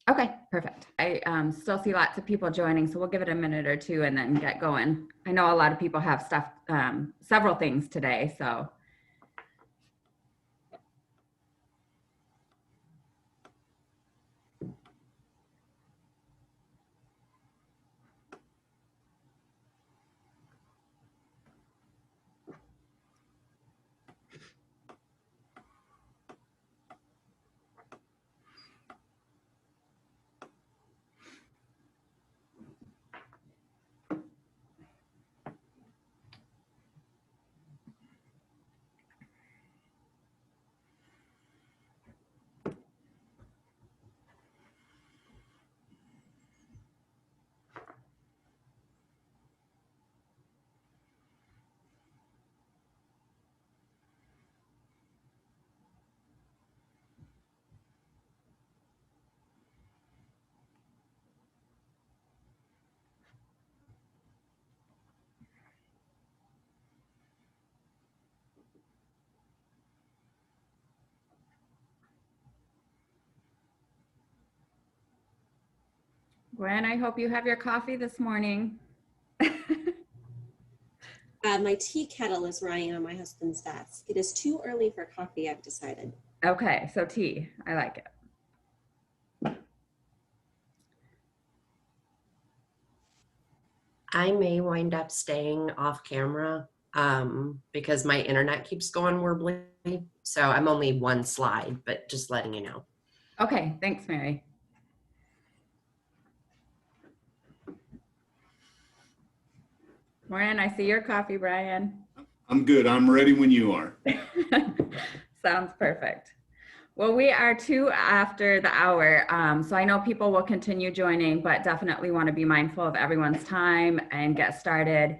Okay, perfect. I still see lots of people joining, so we'll give it a minute or two and then get going. I know a lot of people have stuff, several things today, so. Gwen, I hope you have your coffee this morning. My tea kettle is running on my husband's desk. It is too early for coffee, I've decided. Okay, so tea, I like it. I may wind up staying off camera because my internet keeps going warbly. So I'm only one slide, but just letting you know. Okay, thanks, Mary. Morning, I see your coffee, Brian. I'm good. I'm ready when you are. Sounds perfect. Well, we are 2 after the hour, so I know people will continue joining, but definitely want to be mindful of everyone's time and get started.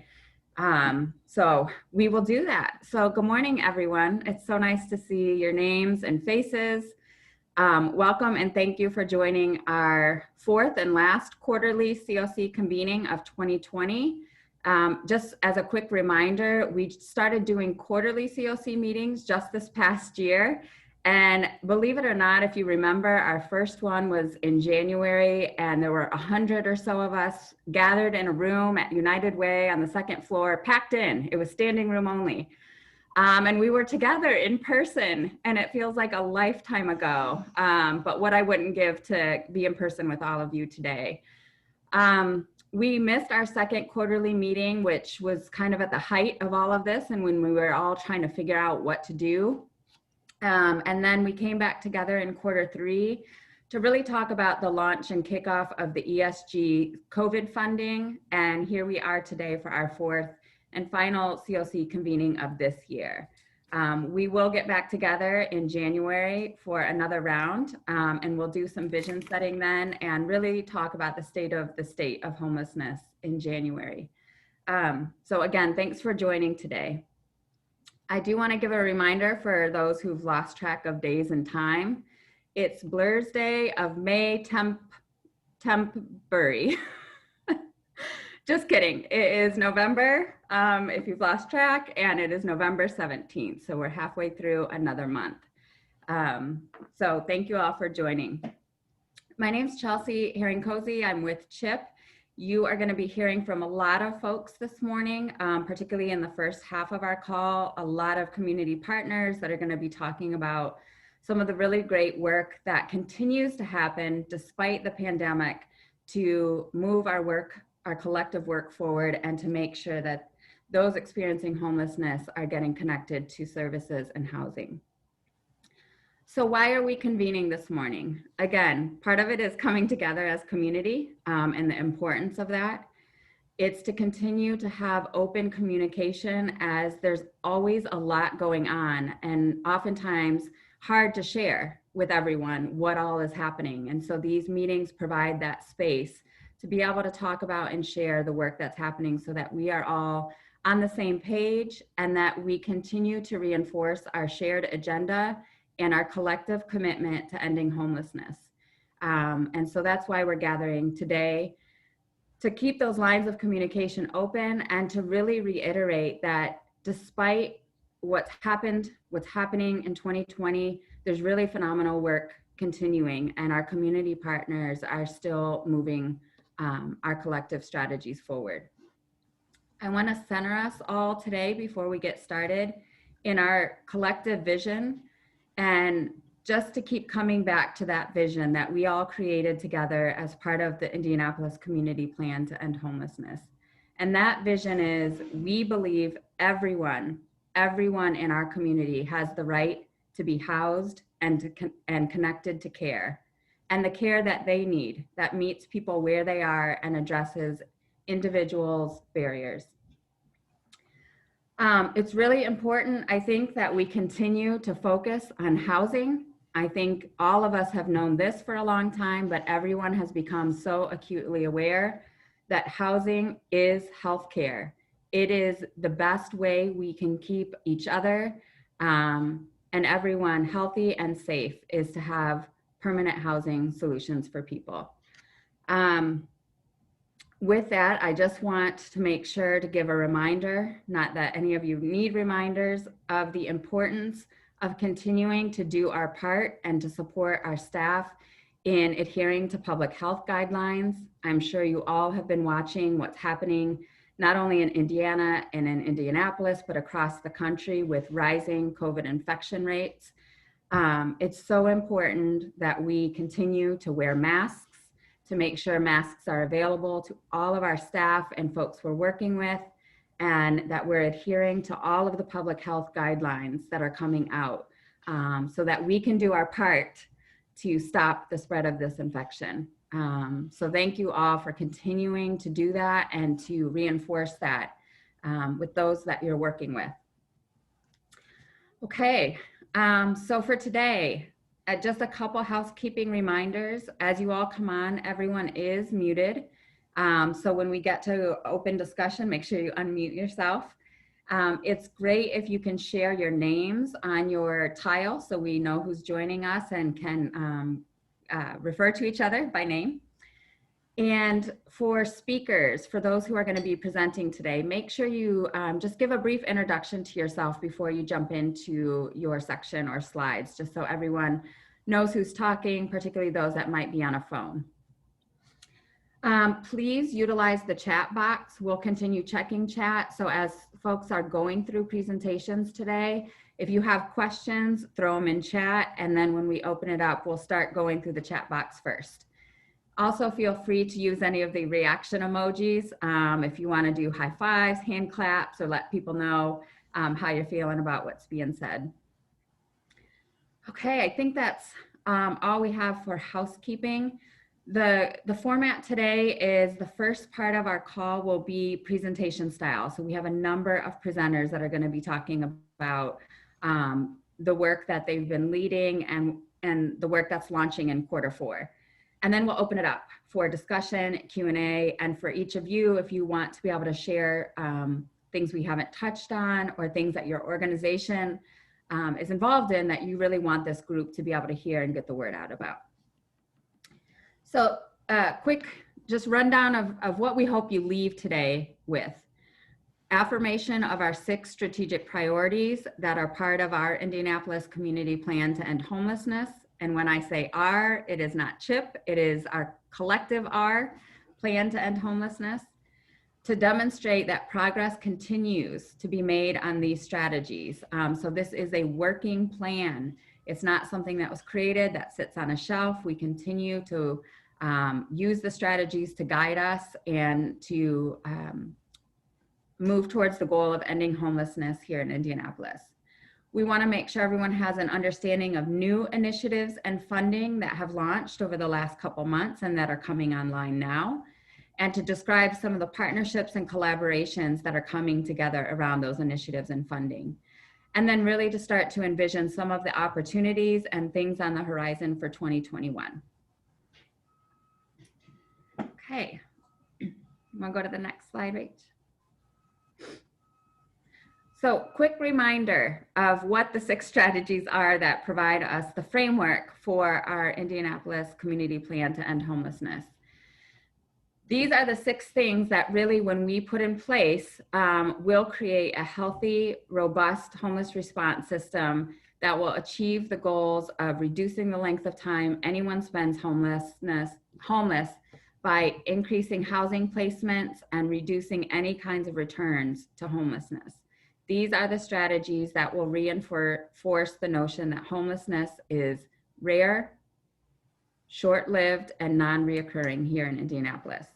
So we will do that. So good morning, everyone. It's so nice to see your names and faces. Welcome and thank you for joining our 4th and last quarterly CoC convening of 2020. Just as a quick reminder, we started doing quarterly CoC meetings just this past year. And believe it or not, if you remember, our first one was in January and there were 100 or so of us gathered in a room at United Way on the 2nd floor, packed in. It was standing room only. And we were together in person and it feels like a lifetime ago. But what I wouldn't give to be in person with all of you today. We missed our 2nd quarterly meeting, which was kind of at the height of all of this and when we were all trying to figure out what to do. And then we came back together in Q3 to really talk about the launch and kickoff of the ESG COVID funding. And here we are today for our 4th and final CoC convening of this year. We will get back together in January for another round, and we'll do some vision setting then and really talk about the state of homelessness in January. So again, thanks for joining today. I do want to give a reminder for those who've lost track of days and time. It's Blur's Day of May Tempbury. Just kidding. It is November, if you've lost track, and it is November 17th. So we're halfway through another month. So thank you all for joining. My name's Chelsea Herring-Cozy. I'm with CHIP. You are going to be hearing from a lot of folks this morning, particularly in the first half of our call, a lot of community partners that are going to be talking about some of the really great work that continues to happen despite the pandemic to move our collective work forward and to make sure that those experiencing homelessness are getting connected to services and housing. So why are we convening this morning? Again, part of it is coming together as community and the importance of that. It's to continue to have open communication as there's always a lot going on and oftentimes hard to share with everyone what all is happening. And so these meetings provide that space to be able to talk about and share the work that's happening so that we are all on the same page and that we continue to reinforce our shared agenda and our collective commitment to ending homelessness. And so that's why we're gathering today, to keep those lines of communication open and to really reiterate that despite what's happening in 2020, there's really phenomenal work continuing, and our community partners are still moving our collective strategies forward. I want to center us all today before we get started in our collective vision, and just to keep coming back to that vision that we all created together as part of the Indianapolis Community Plan to End Homelessness. And that vision is, we believe everyone in our community has the right to be housed and connected to care, and the care that they need, that meets people where they are and addresses individuals' barriers. It's really important, I think, that we continue to focus on housing. I think all of us have known this for a long time, but everyone has become so acutely aware that housing is healthcare. It is the best way we can keep each other and everyone healthy and safe, is to have permanent housing solutions for people. With that, I just want to make sure to give a reminder, not that any of you need reminders, of the importance of continuing to do our part and to support our staff in adhering to public health guidelines. I'm sure you all have been watching what's happening not only in Indiana and in Indianapolis, but across the country with rising COVID infection rates. It's so important that we continue to wear masks, to make sure masks are available to all of our staff and folks we're working with, and that we're adhering to all of the public health guidelines that are coming out, so that we can do our part to stop the spread of this infection. So thank you all for continuing to do that and to reinforce that with those that you're working with. Okay, so for today, just a couple housekeeping reminders. As you all come on, everyone is muted. So when we get to open discussion, make sure you unmute yourself. It's great if you can share your names on your tile so we know who's joining us and can refer to each other by name. And for speakers, for those who are going to be presenting today, make sure you just give a brief introduction to yourself before you jump into your section or slides, just so everyone knows who's talking, particularly those that might be on a phone. Please utilize the chat box. We'll continue checking chat. So as folks are going through presentations today, if you have questions, throw them in chat. And then when we open it up, we'll start going through the chat box first. Also, feel free to use any of the reaction emojis if you want to do high fives, hand claps, or let people know how you're feeling about what's being said. Okay, I think that's all we have for housekeeping. The format today is, the first part of our call will be presentation style. So we have a number of presenters that are going to be talking about the work that they've been leading and the work that's launching in Q4. And then we'll open it up for discussion, Q&A, and for each of you, if you want to be able to share things we haven't touched on or things that your organization is involved in that you really want this group to be able to hear and get the word out about. So quick just rundown of what we hope you leave today with. Affirmation of our 6 strategic priorities that are part of our Indianapolis Community Plan to End Homelessness. And when I say R, it is not CHIP, it is our collective R, Plan to End Homelessness, to demonstrate that progress continues to be made on these strategies. So this is a working plan. It's not something that was created that sits on a shelf. We continue to use the strategies to guide us and to move towards the goal of ending homelessness here in Indianapolis. We want to make sure everyone has an understanding of new initiatives and funding that have launched over the last couple months and that are coming online now, and to describe some of the partnerships and collaborations that are coming together around those initiatives and funding. And then really to start to envision some of the opportunities and things on the horizon for 2021. Okay, want to go to the next slide, Rach? So quick reminder of what the 6 strategies are that provide us the framework for our Indianapolis Community Plan to End Homelessness. These are the 6 things that really, when we put in place, will create a healthy, robust homeless response system that will achieve the goals of reducing the length of time anyone spends homeless by increasing housing placements and reducing any kinds of returns to homelessness. These are the strategies that will reinforce the notion that homelessness is rare, short-lived, and non-reoccurring here in Indianapolis.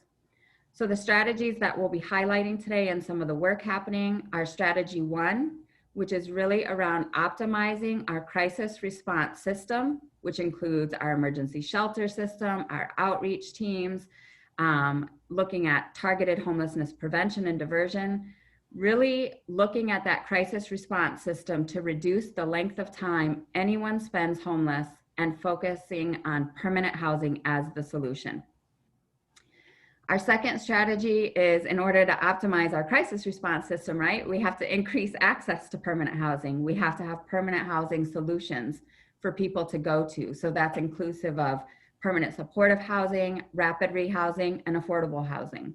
So the strategies that we'll be highlighting today and some of the work happening are strategy 1, which is really around optimizing our crisis response system, which includes our emergency shelter system, our outreach teams, looking at targeted homelessness prevention and diversion, really looking at that crisis response system to reduce the length of time anyone spends homeless and focusing on permanent housing as the solution. Our second strategy is, in order to optimize our crisis response system, right, we have to increase access to permanent housing. We have to have permanent housing solutions for people to go to. So that's inclusive of permanent supportive housing, rapid rehousing, and affordable housing.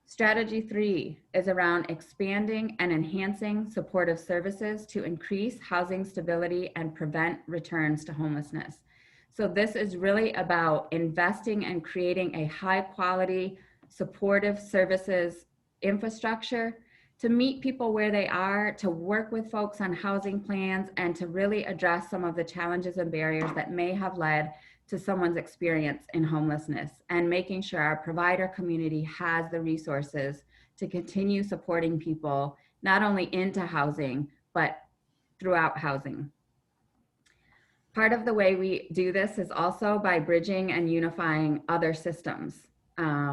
Strategy 3 is around expanding and enhancing supportive services to increase housing stability and prevent returns to homelessness. So this is really about investing and creating a high quality supportive services infrastructure to meet people where they are, to work with folks on housing plans, and to really address some of the challenges and barriers that may have led to someone's experience in homelessness, and making sure our provider community has the resources to continue supporting people, not only into housing, but throughout housing. Part of the way we do this is also by bridging and unifying other systems.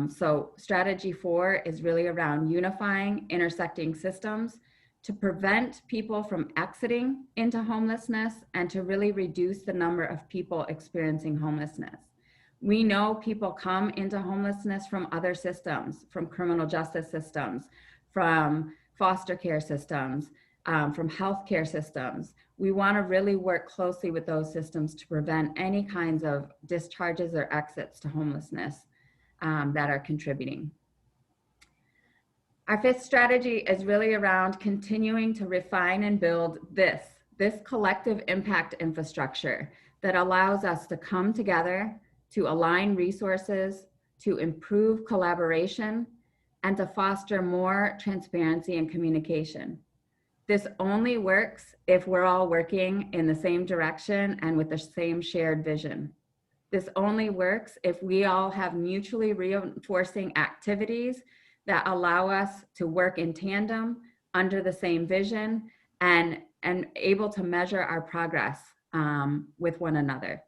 So strategy 4 is really around unifying intersecting systems to prevent people from exiting into homelessness and to really reduce the number of people experiencing homelessness. We know people come into homelessness from other systems, from criminal justice systems, from foster care systems, from healthcare systems. We want to really work closely with those systems to prevent any kinds of discharges or exits to homelessness that are contributing. Our 5th strategy is really around continuing to refine and build this collective impact infrastructure that allows us to come together, to align resources, to improve collaboration, and to foster more transparency and communication. This only works if we're all working in the same direction and with the same shared vision. This only works if we all have mutually reinforcing activities that allow us to work in tandem under the same vision and able to measure our progress with one another.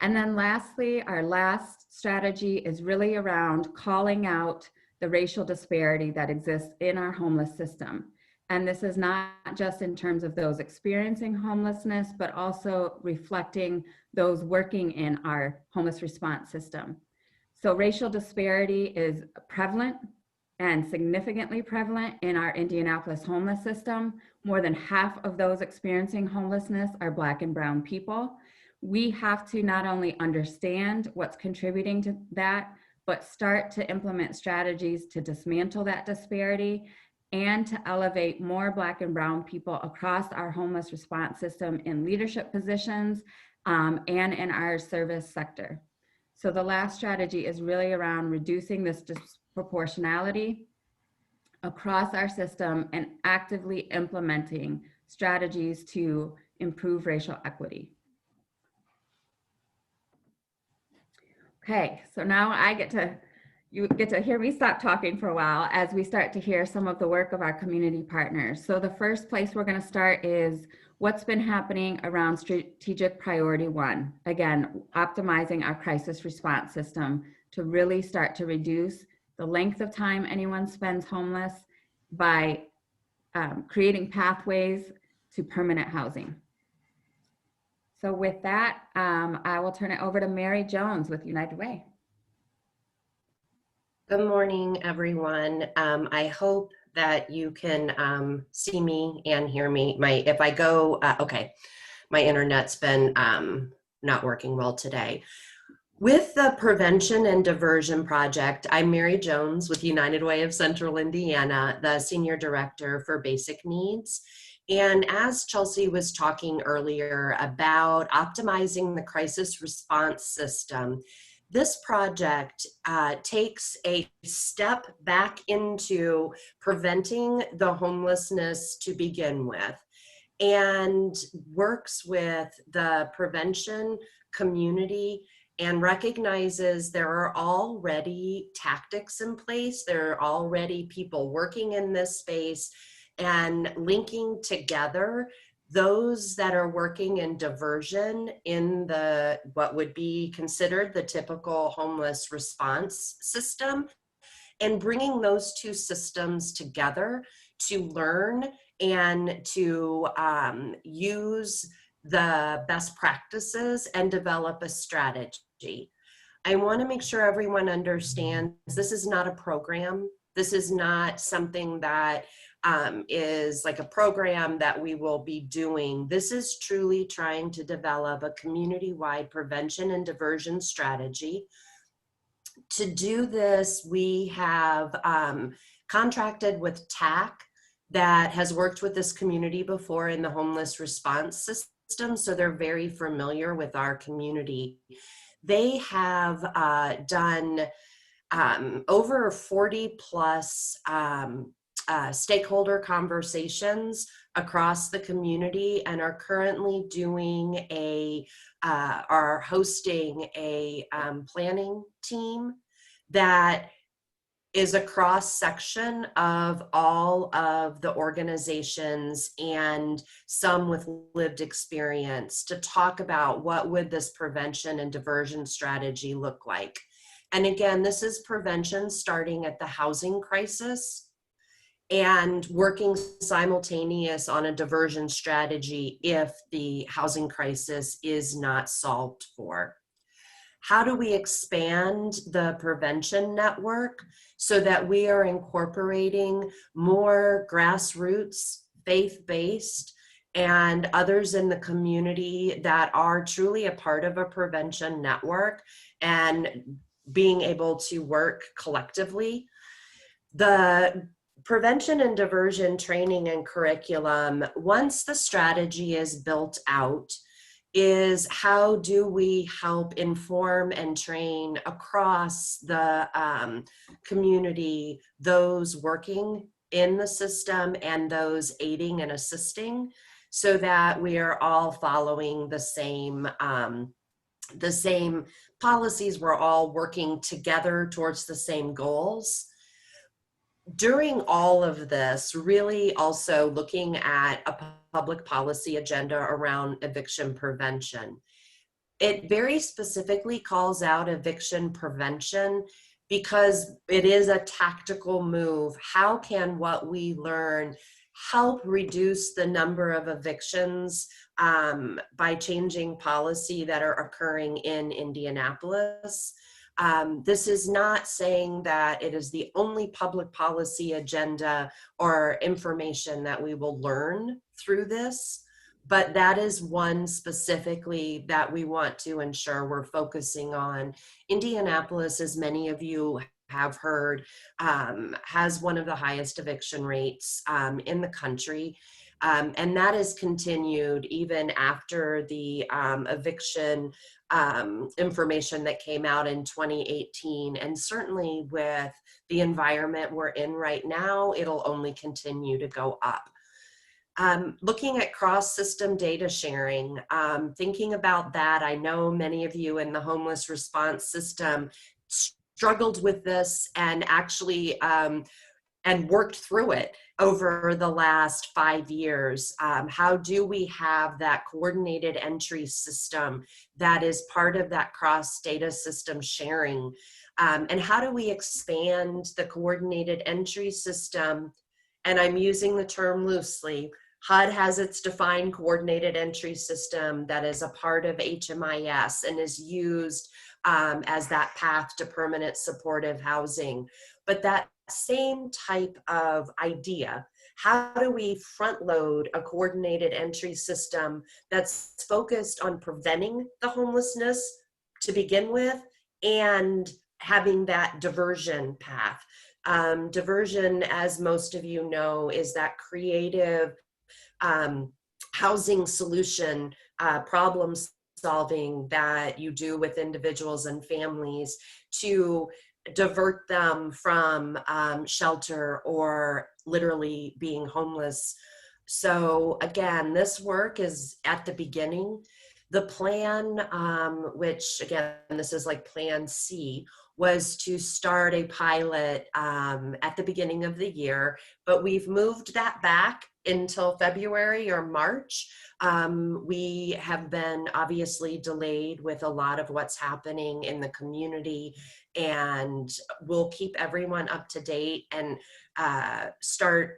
And then lastly, our last strategy is really around calling out the racial disparity that exists in our homeless system. And this is not just in terms of those experiencing homelessness, but also reflecting those working in our homeless response system. So racial disparity is prevalent and significantly prevalent in our Indianapolis homeless system. More than half of those experiencing homelessness are Black and brown people. We have to not only understand what's contributing to that, but start to implement strategies to dismantle that disparity and to elevate more Black and brown people across our homeless response system in leadership positions and in our service sector. So the last strategy is really around reducing this disproportionality across our system and actively implementing strategies to improve racial equity. Okay, so now you get to hear me stop talking for a while as we start to hear some of the work of our community partners. So the first place we're going to start is what's been happening around strategic priority 1. Again, optimizing our crisis response system to really start to reduce the length of time anyone spends homeless by creating pathways to permanent housing. So with that, I will turn it over to Mary Jones with United Way. Good morning, everyone. I hope that you can see me and hear me. If I go, okay, my internet's been not working well today. With the Prevention and Diversion Project, I'm Mary Jones with United Way of Central Indiana, the Senior Director for Basic Needs. And as Chelsea was talking earlier about optimizing the crisis response system, this project takes a step back into preventing the homelessness to begin with and works with the prevention community and recognizes there are already tactics in place. There are already people working in this space and linking together those that are working in diversion in the what would be considered the typical homeless response system, and bringing those two systems together to learn and to use the best practices and develop a strategy. I want to make sure everyone understands this is not a program. This is not something that is like a program that we will be doing. This is truly trying to develop a community-wide prevention and diversion strategy. To do this, we have contracted with TAC that has worked with this community before in the homeless response system, so they're very familiar with our community. They have done over 40 plus stakeholder conversations across the community and are currently doing are hosting a planning team that is a cross section of all of the organizations and some with lived experience to talk about what would this prevention and diversion strategy look like. And again, this is prevention starting at the housing crisis and working simultaneous on a diversion strategy if the housing crisis is not solved for. How do we expand the prevention network so that we are incorporating more grassroots, faith-based, and others in the community that are truly a part of a prevention network and being able to work collectively? The prevention and diversion training and curriculum, once the strategy is built out, is how do we help inform and train across the community, those working in the system and those aiding and assisting, so that we are all following the same policies, we're all working together towards the same goals. During all of this, really also looking at a public policy agenda around eviction prevention. It very specifically calls out eviction prevention because it is a tactical move. How can what we learn help reduce the number of evictions by changing policy that are occurring in Indianapolis? This is not saying that it is the only public policy agenda or information that we will learn through this, but that is one specifically that we want to ensure we're focusing on. Indianapolis, as many of you have heard, has one of the highest eviction rates in the country. And that has continued even after the eviction information that came out in 2018. And certainly with the environment we're in right now, it'll only continue to go up. Looking at cross-system data sharing, thinking about that, I know many of you in the homeless response system struggled with this and actually and worked through it over the last 5 years. How do we have that coordinated entry system that is part of that cross data system sharing? And how do we expand the coordinated entry system? And I'm using the term loosely. HUD has its defined coordinated entry system that is a part of HMIS and is used as that path to permanent supportive housing. But that same type of idea, how do we front load a coordinated entry system that's focused on preventing the homelessness to begin with and having that diversion path? Diversion, as most of you know, is that creative housing solution problem solving that you do with individuals and families to divert them from shelter or literally being homeless. So again, this work is at the beginning. The plan, which again, this is like Plan C, was to start a pilot at the beginning of the year, but we've moved that back until February or March. We have been obviously delayed with a lot of what's happening in the community, and we'll keep everyone up to date and start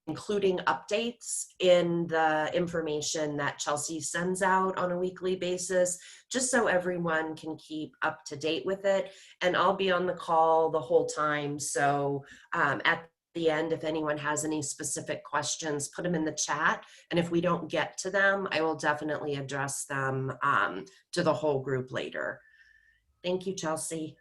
including updates in the information that Chelsea sends out on a weekly basis, just so everyone can keep up to date with it. And I'll be on the call the whole time. So at the end, if anyone has any specific questions, put them in the chat. And if we don't get to them, I will definitely address them to the whole group later. Thank you, Chelsea.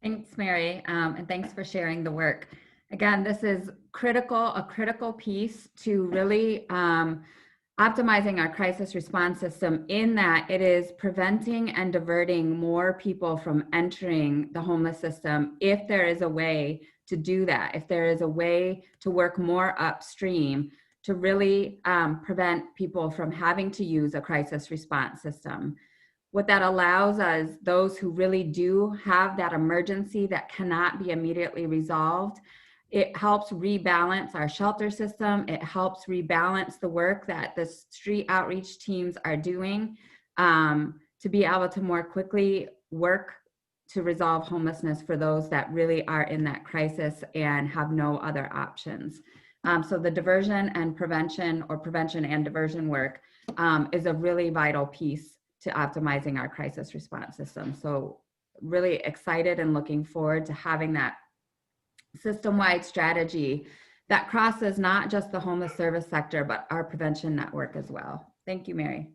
Thanks, Mary, and thanks for sharing the work. Again, this is a critical piece to really optimizing our crisis response system, in that it is preventing and diverting more people from entering the homeless system if there is a way to do that, if there is a way to work more upstream to really prevent people from having to use a crisis response system. What that allows us, those who really do have that emergency that cannot be immediately resolved, it helps rebalance our shelter system. It helps rebalance the work that the street outreach teams are doing to be able to more quickly work to resolve homelessness for those that really are in that crisis and have no other options. So the diversion and prevention, or prevention and diversion work, is a really vital piece to optimizing our crisis response system. So really excited and looking forward to having that system-wide strategy that crosses not just the homeless service sector, but our prevention network as well. Thank you, Mary.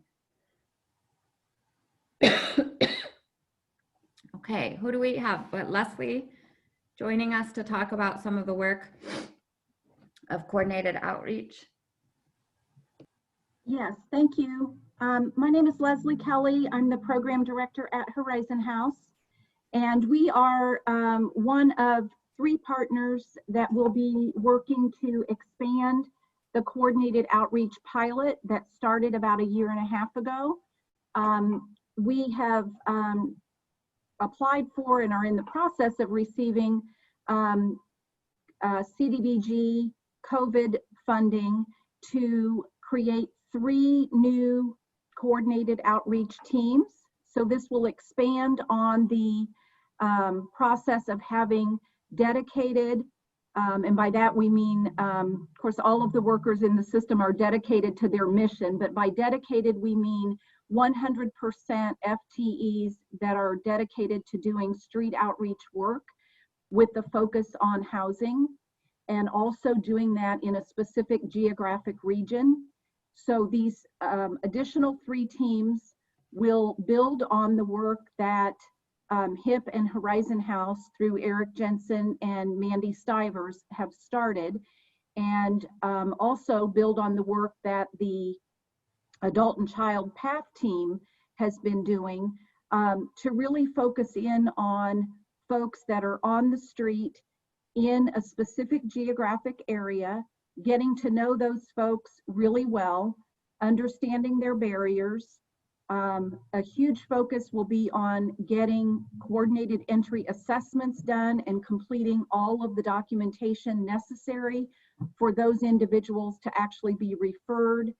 Okay, who do we have? But Leslie joining us to talk about some of the work of coordinated outreach. Yes, thank you. My name is Leslie Kelly. I'm the program director at Horizon House, and we are one of 3 partners that will be working to expand the coordinated outreach pilot that started about 1.5 years ago. We have applied for and are in the process of receiving CDBG COVID funding to create 3 new coordinated outreach teams. So this will expand on the process of having dedicated, and by that we mean, of course, all of the workers in the system are dedicated to their mission, but by dedicated we mean 100% FTEs that are dedicated to doing street outreach work with the focus on housing, and also doing that in a specific geographic region. So these additional 3 teams will build on the work that HIP and Horizon House through Eric Jensen and Mandy Stivers have started, and also build on the work that the Adult and Child Path team has been doing to really focus in on folks that are on the street in a specific geographic area, getting to know those folks really well, understanding their barriers. A huge focus will be on getting coordinated entry assessments done and completing all of the documentation necessary for those individuals to actually be referred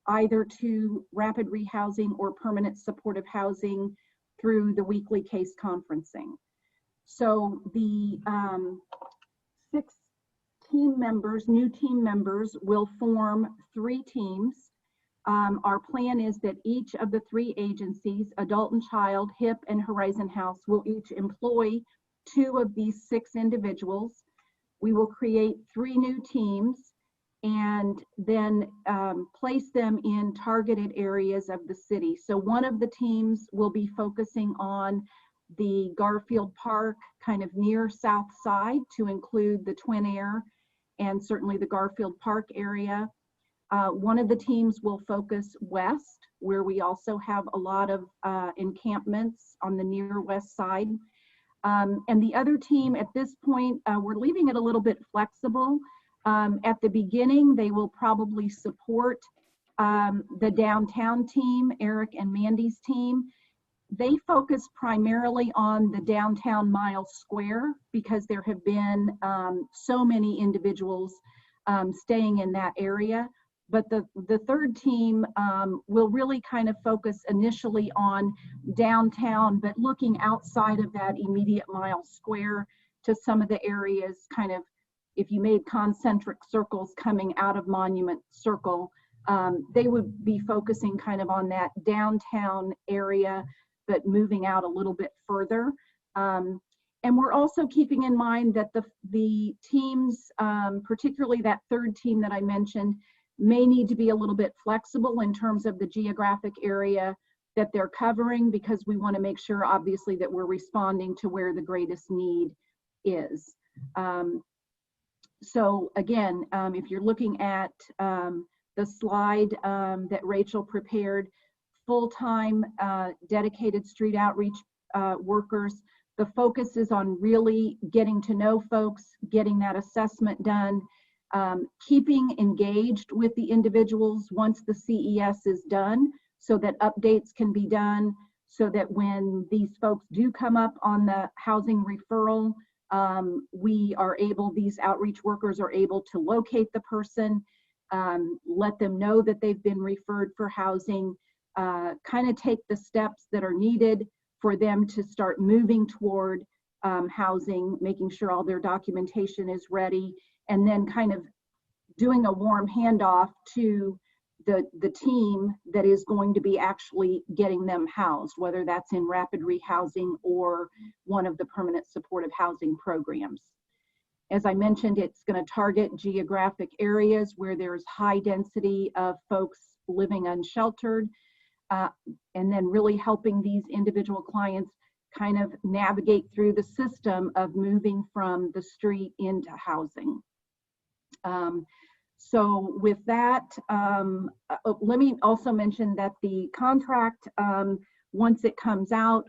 either to rapid rehousing or permanent supportive housing through the weekly case conferencing. So the 6 team members, new team members, will form 3 teams. Our plan is that each of the 3 agencies, Adult and Child, HIP, and Horizon House, will each employ 2 of these 6 individuals. We will create 3 new teams and then place them in targeted areas of the city. So one of the teams will be focusing on the Garfield Park, kind of near South Side, to include the Twin Air and certainly the Garfield Park area. One of the teams will focus west, where we also have a lot of encampments on the near west side. And the other team at this point, we're leaving it a little bit flexible. At the beginning, they will probably support the downtown team, Eric and Mandy's team. They focus primarily on the downtown mile square because there have been so many individuals staying in that area. But the third team will really kind of focus initially on downtown, but looking outside of that immediate mile square to some of the areas, kind of, if you made concentric circles coming out of Monument Circle, they would be focusing kind of on that downtown area, but moving out a little bit further. And we're also keeping in mind that the teams, particularly that third team that I mentioned, may need to be a little bit flexible in terms of the geographic area that they're covering, because we want to make sure, obviously, that we're responding to where the greatest need is. So again, if you're looking at the slide that Rachel prepared, full-time dedicated street outreach workers, the focus is on really getting to know folks, getting that assessment done, keeping engaged with the individuals once the CES is done, so that updates can be done, so that when these folks do come up on the housing referral, these outreach workers are able to locate the person, let them know that they've been referred for housing, kind of take the steps that are needed for them to start moving toward housing, making sure all their documentation is ready, and then kind of doing a warm handoff to the team that is going to be actually getting them housed, whether that's in rapid rehousing or one of the permanent supportive housing programs. As I mentioned, it's going to target geographic areas where there's high density of folks living unsheltered, and then really helping these individual clients kind of navigate through the system of moving from the street into housing. So with that, let me also mention that the contract, once it comes out,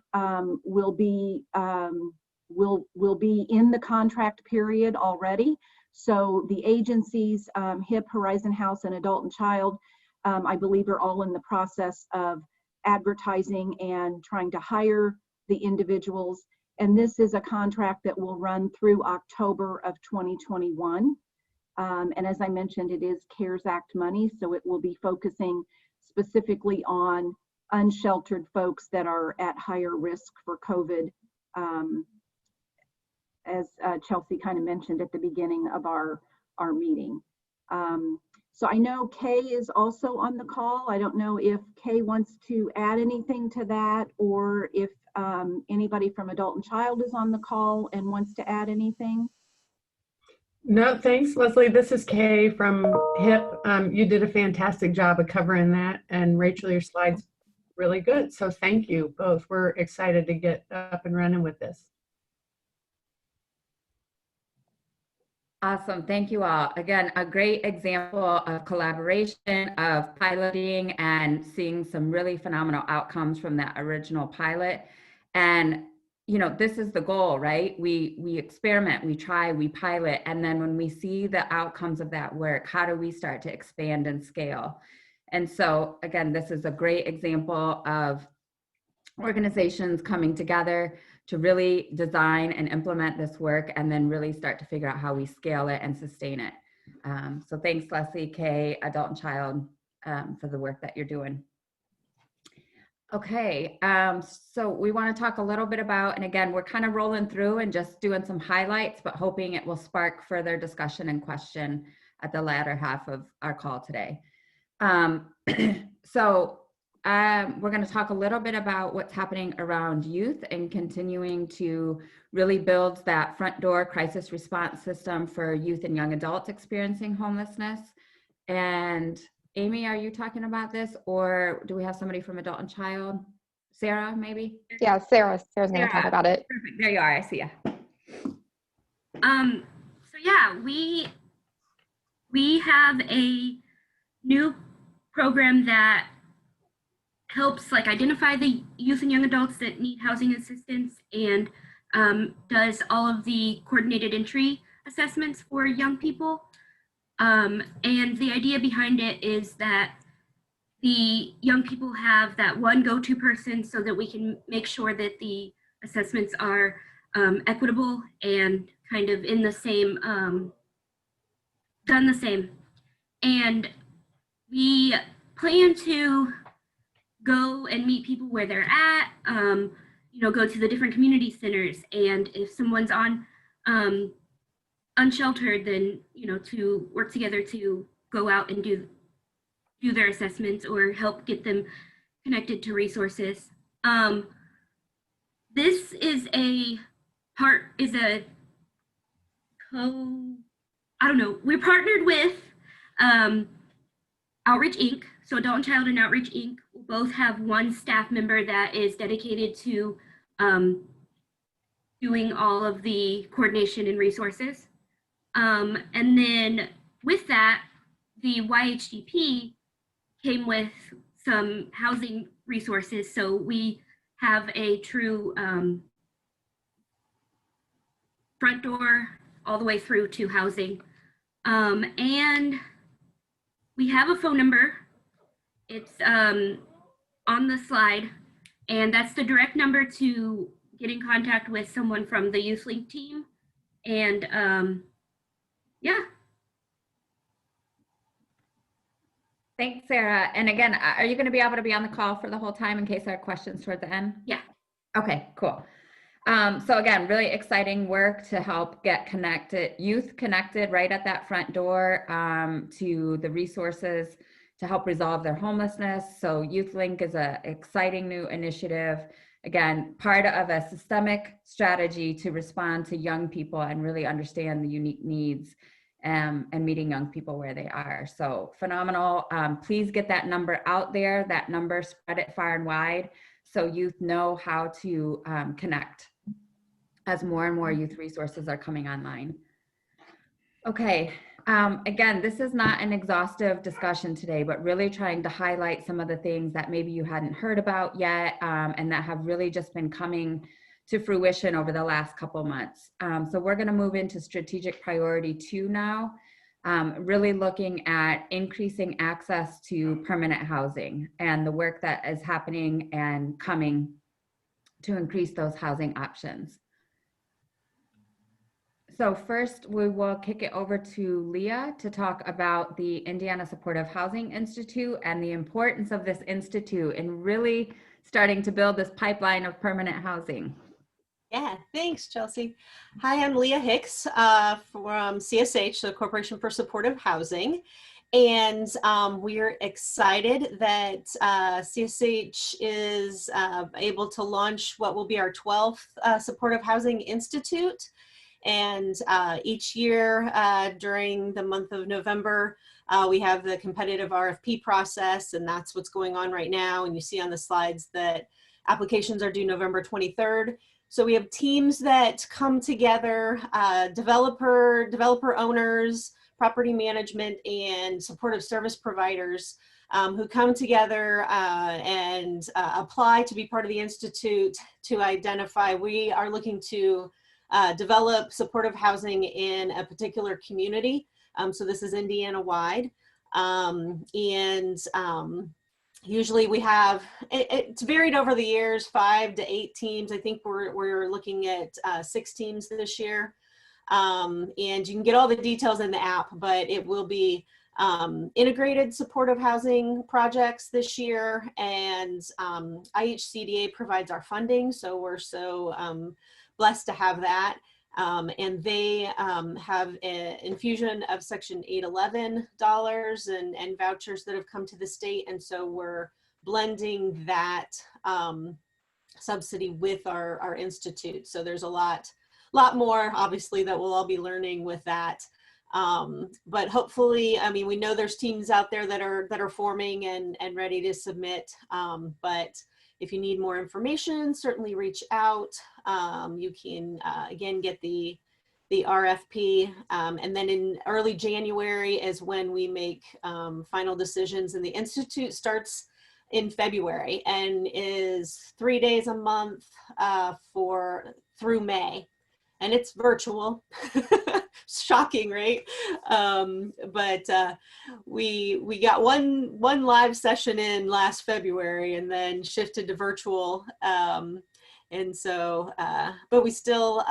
will be in the contract period already. So the agencies, HIP, Horizon House, and Adult and Child, I believe are all in the process of advertising and trying to hire the individuals. And this is a contract that will run through October of 2021. And as I mentioned, it is CARES Act money, so it will be focusing specifically on unsheltered folks that are at higher risk for COVID, as Chelsea kind of mentioned at the beginning of our meeting. So I know Kay is also on the call. I don't know if Kay wants to add anything to that, or if anybody from Adult and Child is on the call and wants to add anything. No, thanks, Leslie. This is Kay from HIP. You did a fantastic job of covering that. And Rachel, your slides really good. So thank you both. We're excited to get up and running with this. Awesome. Thank you all. Again, a great example of collaboration, of piloting, and seeing some really phenomenal outcomes from that original pilot. And you know, this is the goal, right? We experiment, we try, we pilot, and then when we see the outcomes of that work, how do we start to expand and scale? And so again, this is a great example of organizations coming together to really design and implement this work, and then really start to figure out how we scale it and sustain it. So thanks, Leslie, Kay, Adult and Child, for the work that you're doing. Okay, so we want to talk a little bit about, and again, we're kind of rolling through and just doing some highlights, but hoping it will spark further discussion and question at the latter half of our call today. We're going to talk a little bit about what's happening around youth and continuing to really build that front door crisis response system for youth and young adults experiencing homelessness. And Amy, are you talking about this, or do we have somebody from Adult and Child? Sarah, maybe? Yeah, Sarah's going to talk about it. Perfect. There you are. I see you. So yeah, we have a new program that helps like identify the youth and young adults that need housing assistance and does all of the coordinated entry assessments for young people. And the idea behind it is that the young people have that one go-to person so that we can make sure that the assessments are equitable and kind of in the same, done the same. And we plan to go and meet people where they're at, you know, go to the different community centers. And if someone's on unsheltered, then, you know, to work together to go out and do their assessments or help get them connected to resources. This is a we're partnered with Outreach Inc. So Adult and Child and Outreach Inc. will both have one staff member that is dedicated to doing all of the coordination and resources. And then with that, the YHDP came with some housing resources. So we have a true front door all the way through to housing. And we have a phone number. It's on the slide, and that's the direct number to get in contact with someone from the Youth Link team. And yeah. Thanks, Sarah. And again, are you going to be able to be on the call for the whole time in case there are questions toward the end? Yeah. Okay, cool. So again, really exciting work to help get youth connected right at that front door to the resources to help resolve their homelessness. So Youth Link is an exciting new initiative. Again, part of a systemic strategy to respond to young people and really understand the unique needs and meeting young people where they are. So phenomenal. Please get that number out there, that number, spread it far and wide so youth know how to connect as more and more youth resources are coming online. Okay, again, this is not an exhaustive discussion today, but really trying to highlight some of the things that maybe you hadn't heard about yet and that have really just been coming to fruition over the last couple months. So we're going to move into strategic priority 2 now, really looking at increasing access to permanent housing and the work that is happening and coming to increase those housing options. So first, we will kick it over to Leah to talk about the Indiana Supportive Housing Institute and the importance of this institute in really starting to build this pipeline of permanent housing. Yeah, thanks, Chelsea. Hi, I'm Leah Hicks from CSH, the Corporation for Supportive Housing. And we're excited that CSH is able to launch what will be our 12th Supportive Housing Institute. And each year during the month of November, we have the competitive RFP process, and that's what's going on right now. And you see on the slides that applications are due November 23rd. So we have teams that come together, developer owners, property management, and supportive service providers who come together and apply to be part of the Institute to identify. We are looking to develop supportive housing in a particular community. So this is Indiana-wide. Usually we have, it's varied over the years, 5 to 8 teams. I think we're looking at 6 teams this year. And you can get all the details in the app, but it will be integrated supportive housing projects this year. And IHCDA provides our funding, so we're so blessed to have that. And they have an infusion of Section 811 dollars and vouchers that have come to the state. And so we're blending that subsidy with our institute. So there's a lot more, obviously, that we'll all be learning with that. But hopefully, I mean, we know there's teams out there that are forming and ready to submit. But if you need more information, certainly reach out. You can, again, get the the RFP. And then in early January is when we make final decisions, and the Institute starts in February and is 3 days a month through May. And it's virtual. Shocking, right? But we got one live session in last February and then shifted to virtual. And so, but we still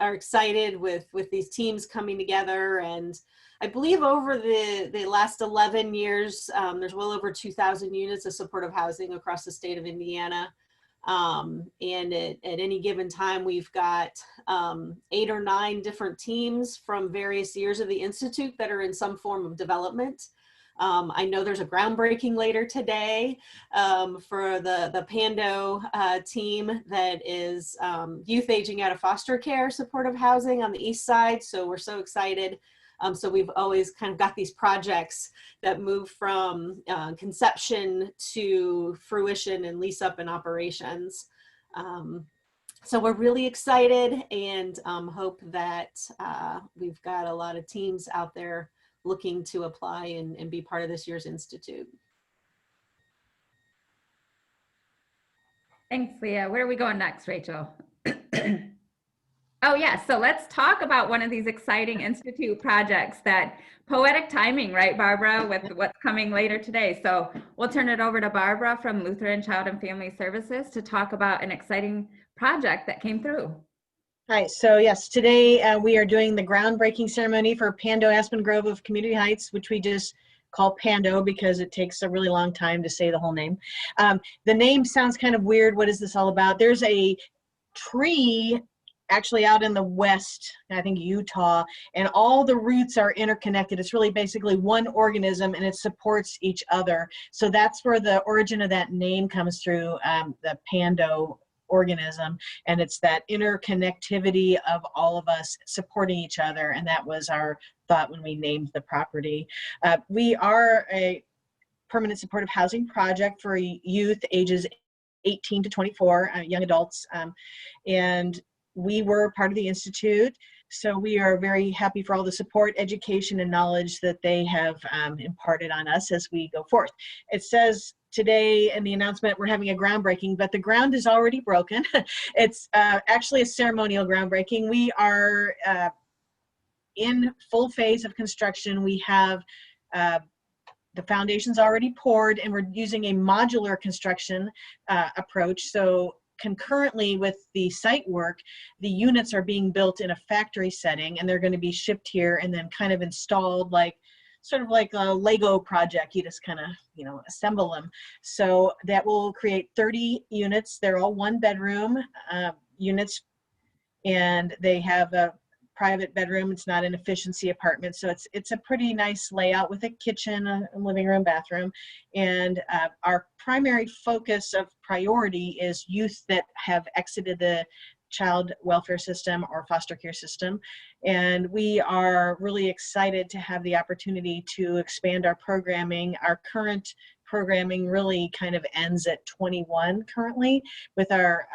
are excited with these teams coming together. And I believe over the last 11 years, there's well over 2,000 units of supportive housing across the state of Indiana. And at any given time, we've got 8 or 9 different teams from various years of the Institute that are in some form of development. I know there's a groundbreaking later today for the Pando team that is youth aging out of foster care supportive housing on the east side. So we're so excited. So we've always kind of got these projects that move from conception to fruition and lease up and operations. So we're really excited and hope that we've got a lot of teams out there looking to apply and be part of this year's Institute. Thanks, Leah. Where are we going next, Rachel? Oh, yeah. So let's talk about one of these exciting Institute projects. That poetic timing, right, Barbara, with what's coming later today. So we'll turn it over to Barbara from Lutheran Child and Family Services to talk about an exciting project that came through. Hi, so yes, today we are doing the groundbreaking ceremony for Pando Aspen Grove of Community Heights, which we just call Pando because it takes a really long time to say the whole name. The name sounds kind of weird. What is this all about? There's a tree actually out in the west, I think Utah, and all the roots are interconnected. It's really basically one organism and it supports each other. So that's where the origin of that name comes through, the Pando organism, and it's that interconnectivity of all of us supporting each other, and that was our thought when we named the property. We are a permanent supportive housing project for youth ages 18 to 24, young adults, and we were part of the Institute, so we are very happy for all the support, education, and knowledge that they have imparted on us as we go forth. It says today in the announcement we're having a groundbreaking, but the ground is already broken. It's actually a ceremonial groundbreaking. We are in full phase of construction. We have the foundations already poured, and we're using a modular construction approach. So concurrently with the site work, the units are being built in a factory setting, and they're going to be shipped here and then kind of installed like sort of like a Lego project. You just kind of, you know, assemble them. So that will create 30 units. They're all 1-bedroom units, and they have a private bedroom. It's not an efficiency apartment, so it's a pretty nice layout with a kitchen, a living room, bathroom. And our primary focus of priority is youth that have exited the child welfare system or foster care system. And we are really excited to have the opportunity to expand our programming. Our current programming really kind of ends at 21 currently with our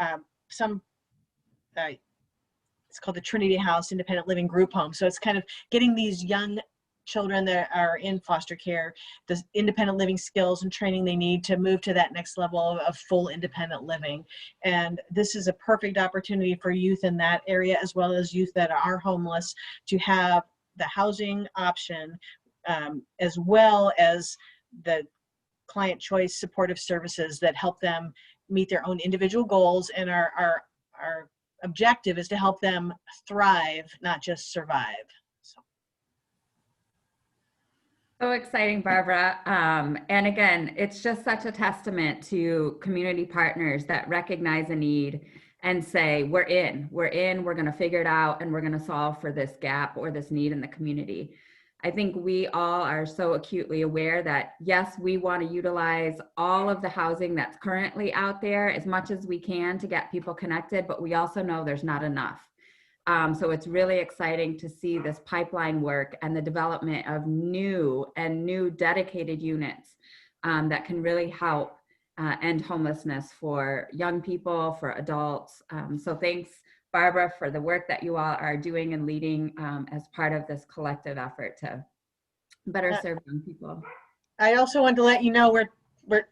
it's called the Trinity House Independent Living Group Home. So it's kind of getting these young children that are in foster care the independent living skills and training they need to move to that next level of full independent living. And this is a perfect opportunity for youth in that area, as well as youth that are homeless, to have the housing option, as well as the client choice supportive services that help them meet their own individual goals. And our objective is to help them thrive, not just survive. So exciting, Barbara. And again, it's just such a testament to community partners that recognize a need and say, we're in, we're going to figure it out, and we're going to solve for this gap or this need in the community. I think we all are so acutely aware that, yes, we want to utilize all of the housing that's currently out there as much as we can to get people connected, but we also know there's not enough. So it's really exciting to see this pipeline work and the development of new dedicated units that can really help end homelessness for young people, for adults. So thanks Barbara, for the work that you all are doing and leading as part of this collective effort to better serve young people. I also wanted to let you know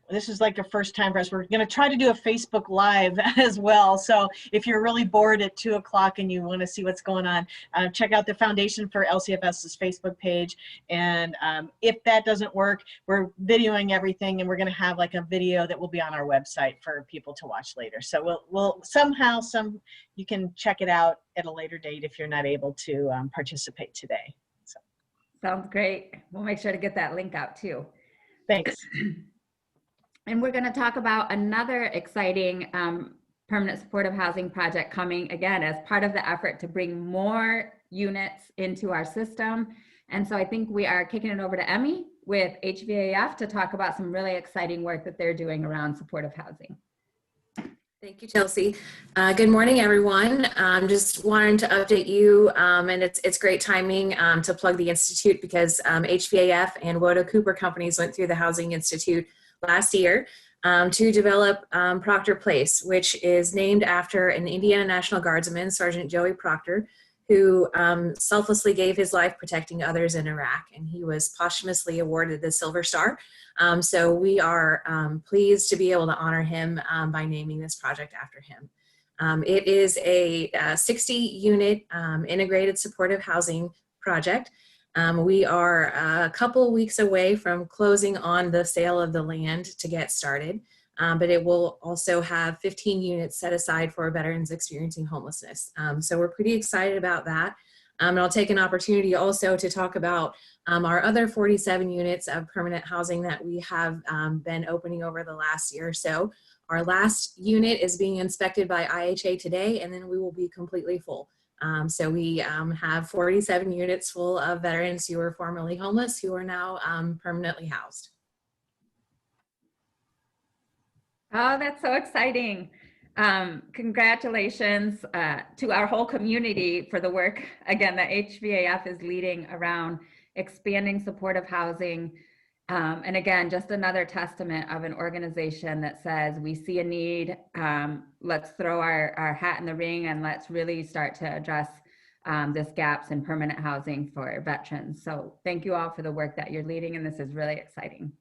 this is like a first time for us. We're going to try to do a Facebook Live as well. So if you're really bored at 2 o'clock and you want to see what's going on, check out the Foundation for LCFS's Facebook page. And if that doesn't work, we're videoing everything, and we're going to have like a video that will be on our website for people to watch later. So we'll somehow you can check it out at a later date if you're not able to participate today. So. Sounds great. We'll make sure to get that link out too. Thanks. And we're going to talk about another exciting permanent supportive housing project coming again as part of the effort to bring more units into our system. And so I think we are kicking it over to Emmy with HVAF to talk about some really exciting work that they're doing around supportive housing. Thank you, Chelsea. Good morning, everyone. Just wanted to update you, and it's great timing to plug the Institute because HVAF and Woda Cooper companies went through the Housing Institute last year to develop Proctor Place, which is named after an Indiana National Guardsman, Sergeant Joey Proctor, who selflessly gave his life protecting others in Iraq, and he was posthumously awarded the Silver Star. So we are pleased to be able to honor him by naming this project after him. It is a 60-unit integrated supportive housing project. We are a couple weeks away from closing on the sale of the land to get started, but it will also have 15 units set aside for veterans experiencing homelessness. So we're pretty excited about that. And I'll take an opportunity also to talk about our other 47 units of permanent housing that we have been opening over the last year or so. Our last unit is being inspected by IHA today, and then we will be completely full. So we have 47 units full of veterans who were formerly homeless who are now permanently housed. Oh, that's so exciting. Congratulations to our whole community for the work, again, that HVAF is leading around expanding supportive housing. And again, just another testament of an organization that says we see a need, let's throw our hat in the ring and let's really start to address this gaps in permanent housing for veterans. So thank you all for the work that you're leading, and this is really exciting.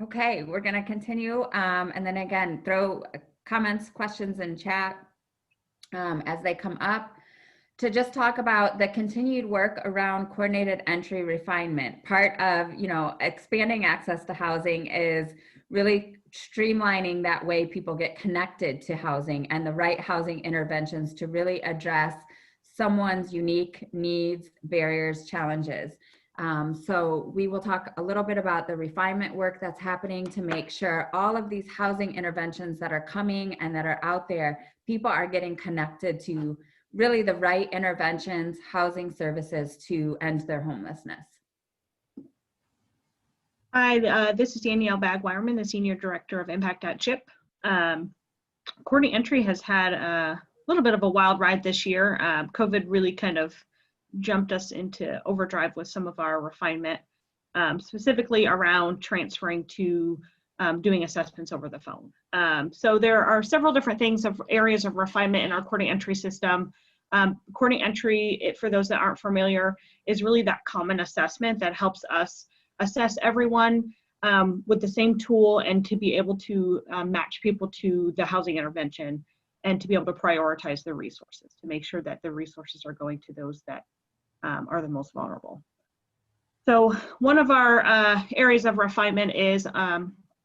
Okay, we're going to continue and then again, throw comments, questions in chat as they come up to just talk about the continued work around coordinated entry refinement. Part of, expanding access to housing is really streamlining that way people get connected to housing and the right housing interventions to really address someone's unique needs, barriers, challenges. So we will talk a little bit about the refinement work that's happening to make sure all of these housing interventions that are coming and that are out there, people are getting connected to really the right interventions, housing services to end their homelessness. Hi, this is Danielle Bagwireman, the Senior Director of Impact.CHIP. Coordinated Entry has had a little bit of a wild ride this year. COVID really kind of jumped us into overdrive with some of our refinement, specifically around transferring to doing assessments over the phone. So there are several different things of areas of refinement in our coordinated entry system. Coordinated entry, for those that aren't familiar, is really that common assessment that helps us assess everyone with the same tool and to be able to match people to the housing intervention and to be able to prioritize the resources to make sure that the resources are going to those that are the most vulnerable. So one of our areas of refinement is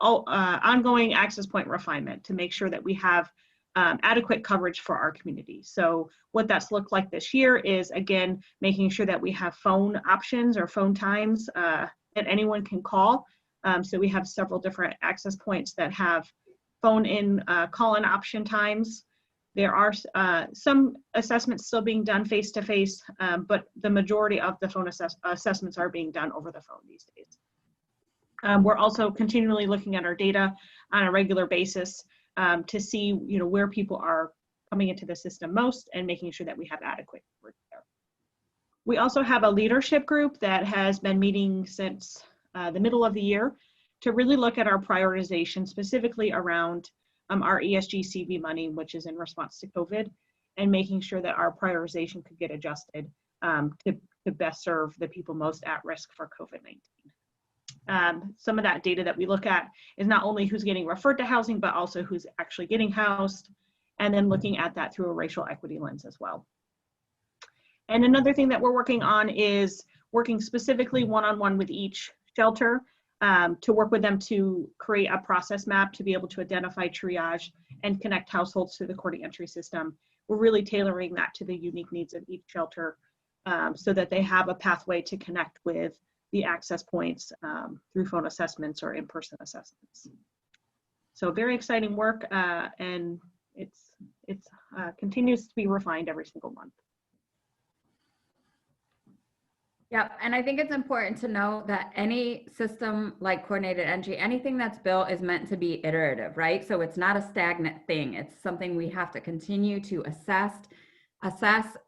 ongoing access point refinement to make sure that we have adequate coverage for our community. So what that's looked like this year is, again, making sure that we have phone options or phone times that anyone can call. So we have several different access points that have phone in call-in option times. There are some assessments still being done face-to-face, but the majority of the phone assessments are being done over the phone these days. We're also continually looking at our data on a regular basis to see, where people are coming into the system most and making sure that we have adequate coverage there. We also have a leadership group that has been meeting since the middle of the year to really look at our prioritization specifically around our ESG CV money, which is in response to COVID, and making sure that our prioritization could get adjusted to best serve the people most at risk for COVID-19. Some of that data that we look at is not only who's getting referred to housing, but also who's actually getting housed, and then looking at that through a racial equity lens as well. And another thing that we're working on is working specifically one-on-one with each shelter to work with them to create a process map to be able to identify, triage, and connect households to the coordinate entry system. We're really tailoring that to the unique needs of each shelter so that they have a pathway to connect with the access points through phone assessments or in-person assessments. So very exciting work, and it's continues to be refined every single month. Yep, and I think it's important to know that any system like coordinated entry, anything that's built is meant to be iterative, right? So it's not a stagnant thing. It's something we have to continue to assess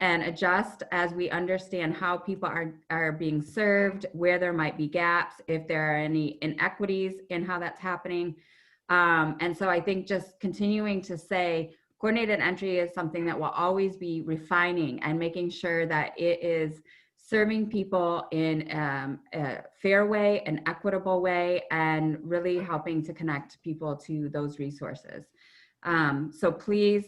and adjust as we understand how people are being served, where there might be gaps, if there are any inequities in how that's happening. And so I think just continuing to say coordinated entry is something that will always be refining and making sure that it is serving people in a fair way, an equitable way, and really helping to connect people to those resources. So please,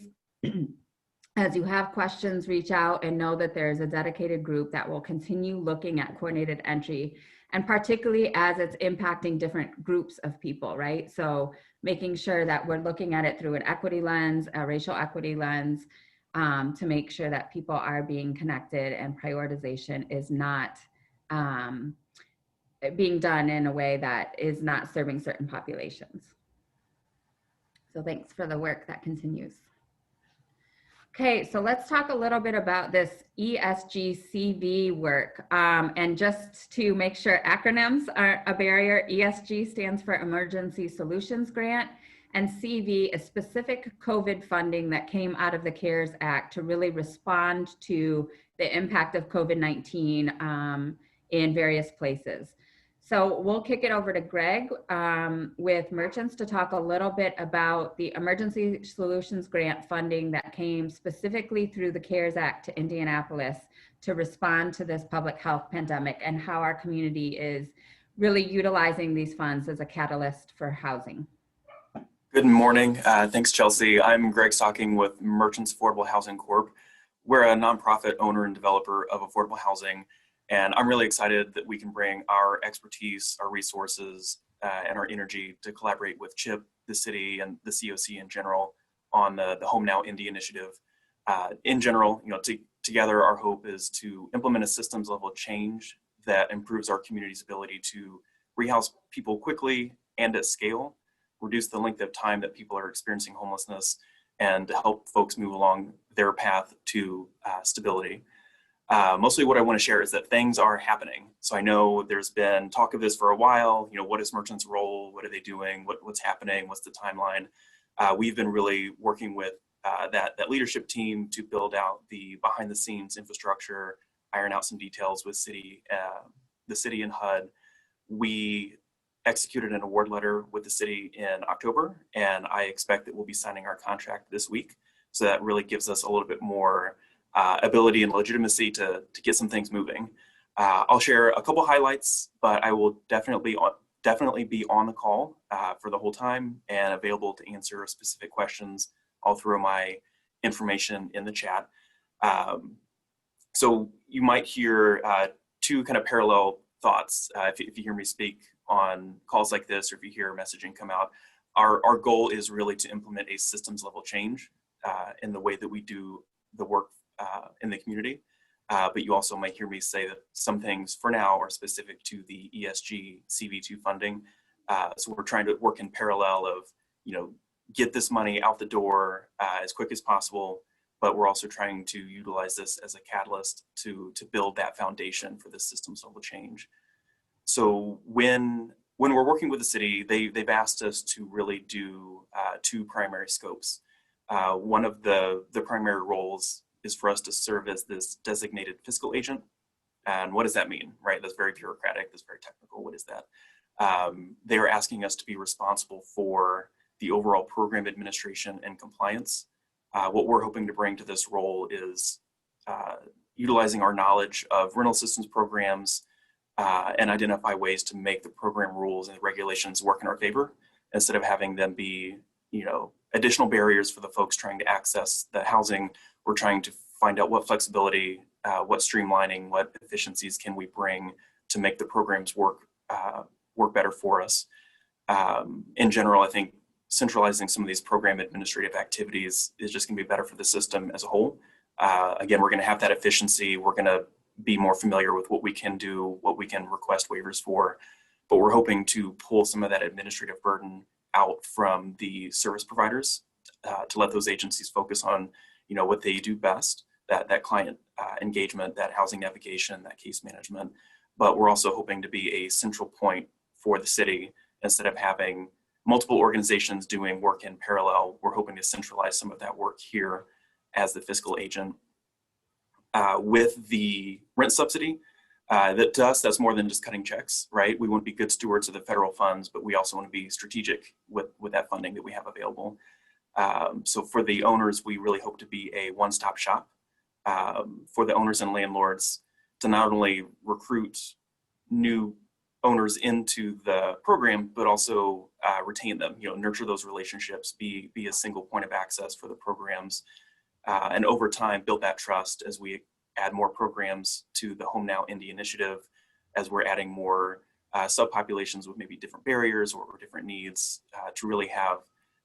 as you have questions, reach out and know that there's a dedicated group that will continue looking at coordinated entry, and particularly as it's impacting different groups of people, right? So making sure that we're looking at it through an equity lens, a racial equity lens, to make sure that people are being connected and prioritization is not being done in a way that is not serving certain populations. So thanks for the work that continues. Okay, so let's talk a little bit about this ESG CV work. And just to make sure acronyms aren't a barrier, ESG stands for Emergency Solutions Grant, and CV is specific COVID funding that came out of the CARES Act to really respond to the impact of COVID-19 in various places. So we'll kick it over to Greg with Merchants to talk a little bit about the Emergency Solutions Grant funding that came specifically through the CARES Act to Indianapolis to respond to this public health pandemic, and how our community is really utilizing these funds as a catalyst for housing. Good morning. Thanks, Chelsea. I'm Greg Stocking with Merchants Affordable Housing Corp. We're a nonprofit owner and developer of affordable housing, and I'm really excited that we can bring our expertise, our resources, and our energy to collaborate with CHIP, the city, and the CoC in general on the Home Now Indy initiative. In general, together our hope is to implement a systems level change that improves our community's ability to rehouse people quickly and at scale, reduce the length of time that people are experiencing homelessness, and to help folks move along their path to stability. Mostly what I want to share is that things are happening. So I know there's been talk of this for a while. What is Merchants' role? What are they doing? What's happening? What's the timeline? We've been really working with that leadership team to build out the behind the scenes infrastructure, iron out some details with the city and HUD. We executed an award letter with the city in October, and I expect that we'll be signing our contract this week. So that really gives us a little bit more ability and legitimacy to get some things moving. I'll share a couple highlights, but I will definitely be on the call for the whole time and available to answer specific questions. I'll throw my information in the chat. So you might hear two kind of parallel thoughts if you hear me speak on calls like this, or if you hear messaging come out. Our goal is really to implement a systems level change in the way that we do the work in the community. But you also might hear me say that some things for now are specific to the ESG CV2 funding. So we're trying to work in parallel of, get this money out the door as quick as possible, but we're also trying to utilize this as a catalyst to build that foundation for this systems level change. So when we're working with the city, they've asked us to really do two primary scopes. One of the primary roles is for us to serve as this designated fiscal agent. And what does that mean, right? That's very bureaucratic, that's very technical. What is that? they're asking us to be responsible for the overall program administration and compliance. What we're hoping to bring to this role is utilizing our knowledge of rental assistance programs and identify ways to make the program rules and regulations work in our favor, instead of having them be, additional barriers for the folks trying to access the housing. We're trying to find out what flexibility, what streamlining, what efficiencies can we bring to make the programs work better for us. In general, I think centralizing some of these program administrative activities is just going to be better for the system as a whole. Again, we're going to have that efficiency. We're going to be more familiar with what we can do, what we can request waivers for, but we're hoping to pull some of that administrative burden out from the service providers to let those agencies focus on, what they do best, that client engagement, that housing navigation, that case management. But we're also hoping to be a central point for the city. Instead of having multiple organizations doing work in parallel, we're hoping to centralize some of that work here as the fiscal agent. With the rent subsidy, that to us, that's more than just cutting checks, right? We want to be good stewards of the federal funds, but we also want to be strategic with that funding that we have available. So for the owners, we really hope to be a one-stop shop for the owners and landlords to not only recruit new owners into the program, but also retain them, nurture those relationships, be a single point of access for the programs, and over time build that trust as we add more programs to the Home Now Indy initiative, as we're adding more subpopulations with maybe different barriers or different needs, to really have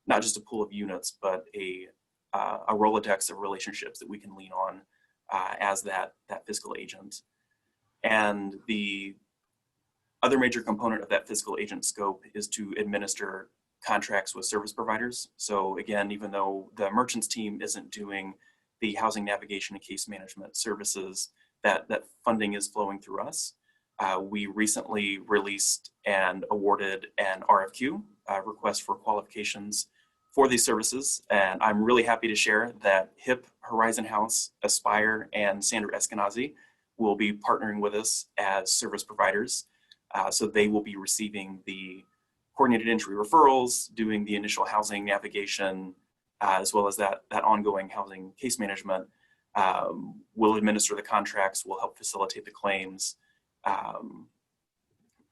not just a pool of units, but a Rolodex of relationships that we can lean on as that fiscal agent. And the other major component of that fiscal agent scope is to administer contracts with service providers. So again, even though the merchants team isn't doing the housing navigation and case management services, that funding is flowing through us. We recently released and awarded an RFQ, request for qualifications for these services. And I'm really happy to share that HIP, Horizon House, Aspire, and Sandra Eskenazi will be partnering with us as service providers. So they will be receiving the coordinated entry referrals, doing the initial housing navigation, as well as that ongoing housing case management. We'll administer the contracts, we'll help facilitate the claims.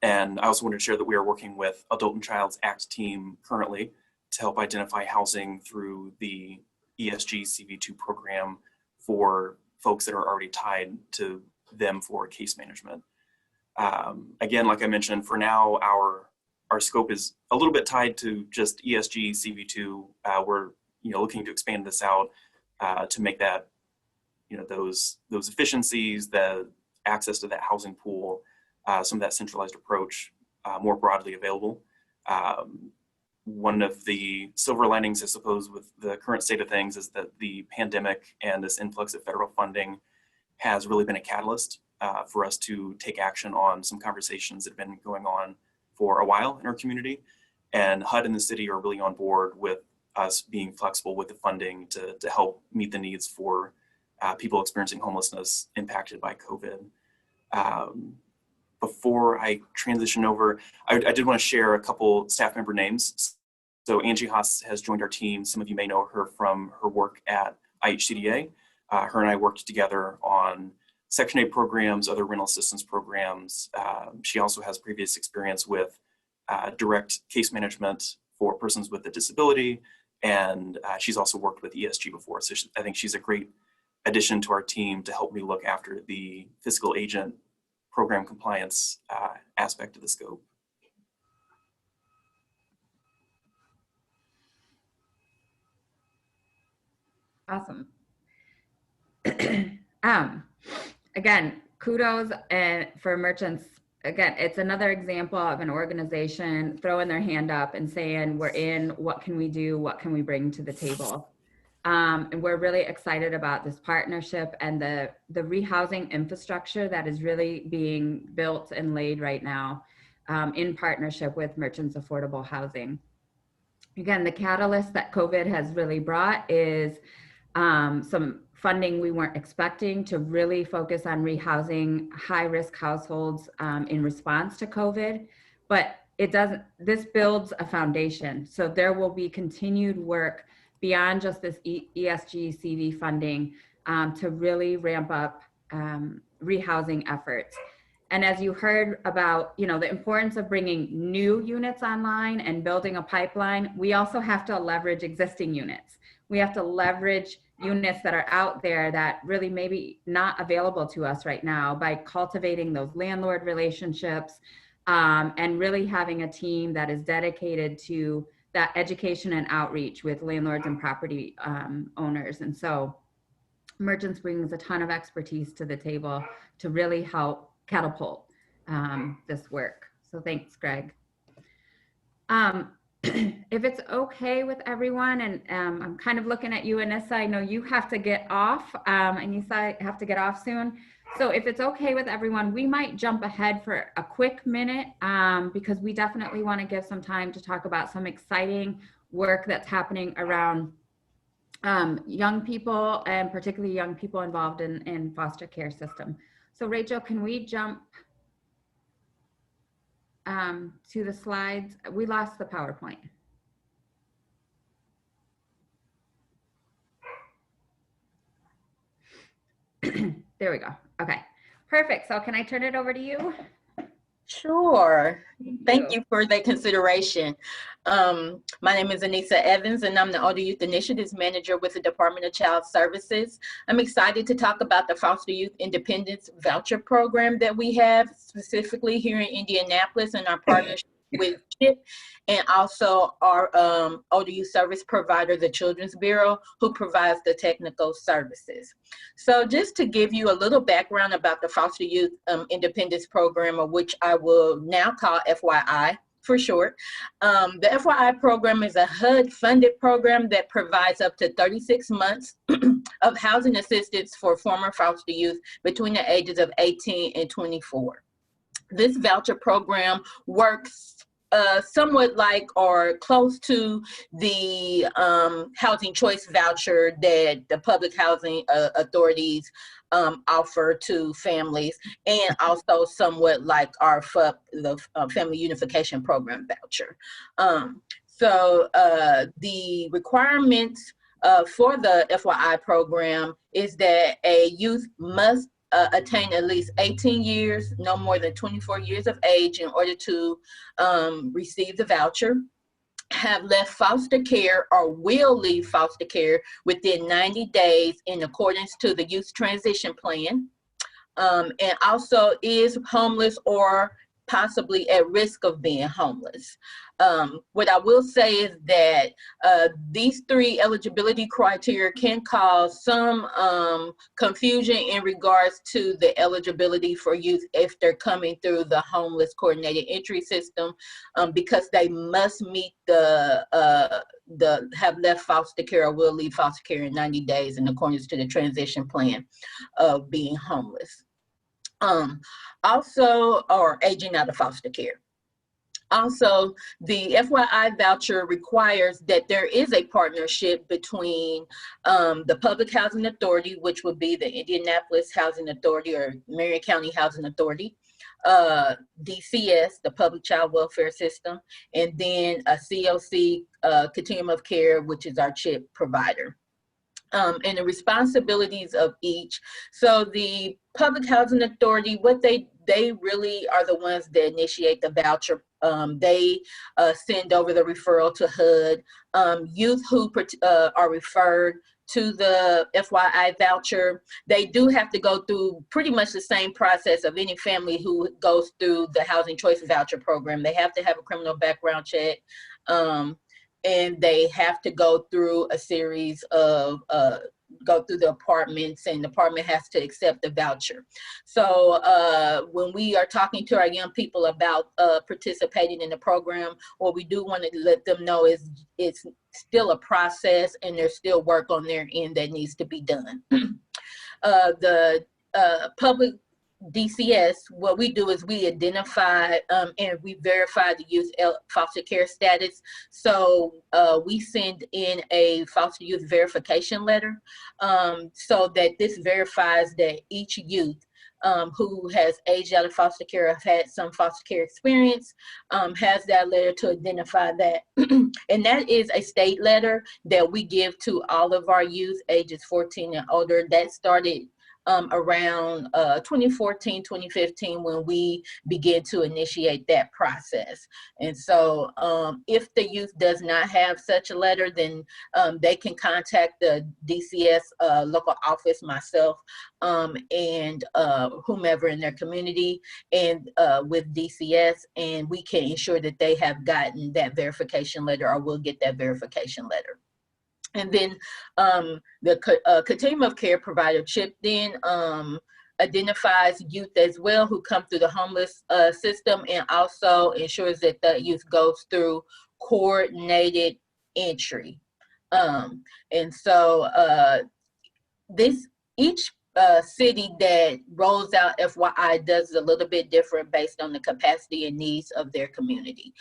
And I also wanted to share that we are working with Adult and Child's ACT team currently to help identify housing through the ESG CV2 program for folks that are already tied to them for case management. Again, like I mentioned, for now, our scope is a little bit tied to just ESG CV2. We're looking to expand this out to make that those efficiencies, the access to that housing pool, some of that centralized approach more broadly available. One of the silver linings, I suppose, with the current state of things is that the pandemic and this influx of federal funding has really been a catalyst for us to take action on some conversations that have been going on for a while in our community. And HUD and the city are really on board with us being flexible with the funding to help meet the needs for people experiencing homelessness impacted by COVID. Before I transition over, I did want to share a couple staff member names. So Angie Haas has joined our team. Some of you may know her from her work at IHCDA. Her and I worked together on Section 8 programs, other rental assistance programs. She also has previous experience with direct case management for persons with a disability. And she's also worked with ESG before. So I think she's a great addition to our team to help me look after the fiscal agent program compliance aspect of the scope. Awesome. Again, kudos for merchants. Again, it's another example of an organization throwing their hand up and saying, we're in, what can we do? What can we bring to the table? And we're really excited about this partnership and the rehousing infrastructure that is really being built and laid right now in partnership with Merchants Affordable Housing. Again, the catalyst that COVID has really brought is some funding we weren't expecting to really focus on rehousing high-risk households in response to COVID. But this builds a foundation. So there will be continued work beyond just this ESG CV funding to really ramp up rehousing efforts. And as you heard about, you know, the importance of bringing new units online and building a pipeline, we also have to leverage existing units. We have to leverage units that are out there that really maybe not available to us right now by cultivating those landlord relationships and really having a team that is dedicated to that education and outreach with landlords and property owners. And so Merchants brings a ton of expertise to the table to really help catapult this work. So thanks, Greg. If it's okay with everyone, and I'm kind of looking at you, Anissa, I know you have to get off, Anissa have to get off soon. So if it's okay with everyone, we might jump ahead for a quick minute because we definitely want to give some time to talk about some exciting work that's happening around young people, and particularly young people involved in foster care system. So Rachel, can we jump to the slides? We lost the PowerPoint. There we go. Okay, perfect. So can I turn it over to you? Sure. Thank you for that consideration. My name is Anissa Evans, and I'm the Older Youth Initiatives Manager with the Department of Child Services. I'm excited to talk about the Foster Youth Independence Voucher Program that we have specifically here in Indianapolis and our partnership with CHIP, and also our older youth service provider, the Children's Bureau, who provides the technical services. So just to give you a little background about the Foster Youth Independence Program, or which I will now call FYI for short. The FYI program is a HUD-funded program that provides up to 36 months of housing assistance for former foster youth between the ages of 18 and 24. This voucher program works somewhat like or close to the housing choice voucher that the public housing authorities offer to families, and also somewhat like our the Family Unification Program voucher. So the requirements for the FYI program is that a youth must attain at least 18 years, no more than 24 years of age in order to receive the voucher, have left foster care or will leave foster care within 90 days in accordance to the youth transition plan, and also is homeless or possibly at risk of being homeless. What I will say is that these three eligibility criteria can cause some confusion in regards to the eligibility for youth if they're coming through the homeless coordinated entry system, because they must meet the have left foster care or will leave foster care in 90 days in accordance to the transition plan of being homeless. Also, or aging out of foster care. Also, the FYI voucher requires that there is a partnership between the Public Housing Authority, which would be the Indianapolis Housing Authority or Marion County Housing Authority, DCS, the Public Child Welfare System, and then a CoC Continuum of Care, which is our CHIP provider. And the responsibilities of each. So the Public Housing Authority, what they really are the ones that initiate the voucher. They send over the referral to HUD. Youth who are referred to the FYI voucher, they do have to go through pretty much the same process of any family who goes through the Housing Choice Voucher program. They have to have a criminal background check. And they have to go through a series of, go through the apartments, and the apartment has to accept the voucher. So when we are talking to our young people about participating in the program, what we do want to let them know is it's still a process and there's still work on their end that needs to be done. The public DCS, what we do is we identify and we verify the youth foster care status. So we send in a foster youth verification letter so that this verifies that each youth who has aged out of foster care, have had some foster care experience, has that letter to identify that. And that is a state letter that we give to all of our youth ages 14 and older. That started around 2014, 2015, when we began to initiate that process. And so if the youth does not have such a letter, then they can contact the DCS local office, myself, and whomever in their community, and with DCS, and we can ensure that they have gotten that verification letter, or will get that verification letter. And then the Continuum of Care provider, CHIP, then identifies youth as well who come through the homeless system, and also ensures that the youth goes through coordinated entry. And so each city that rolls out FYI does a little bit different based on the capacity and needs of their community.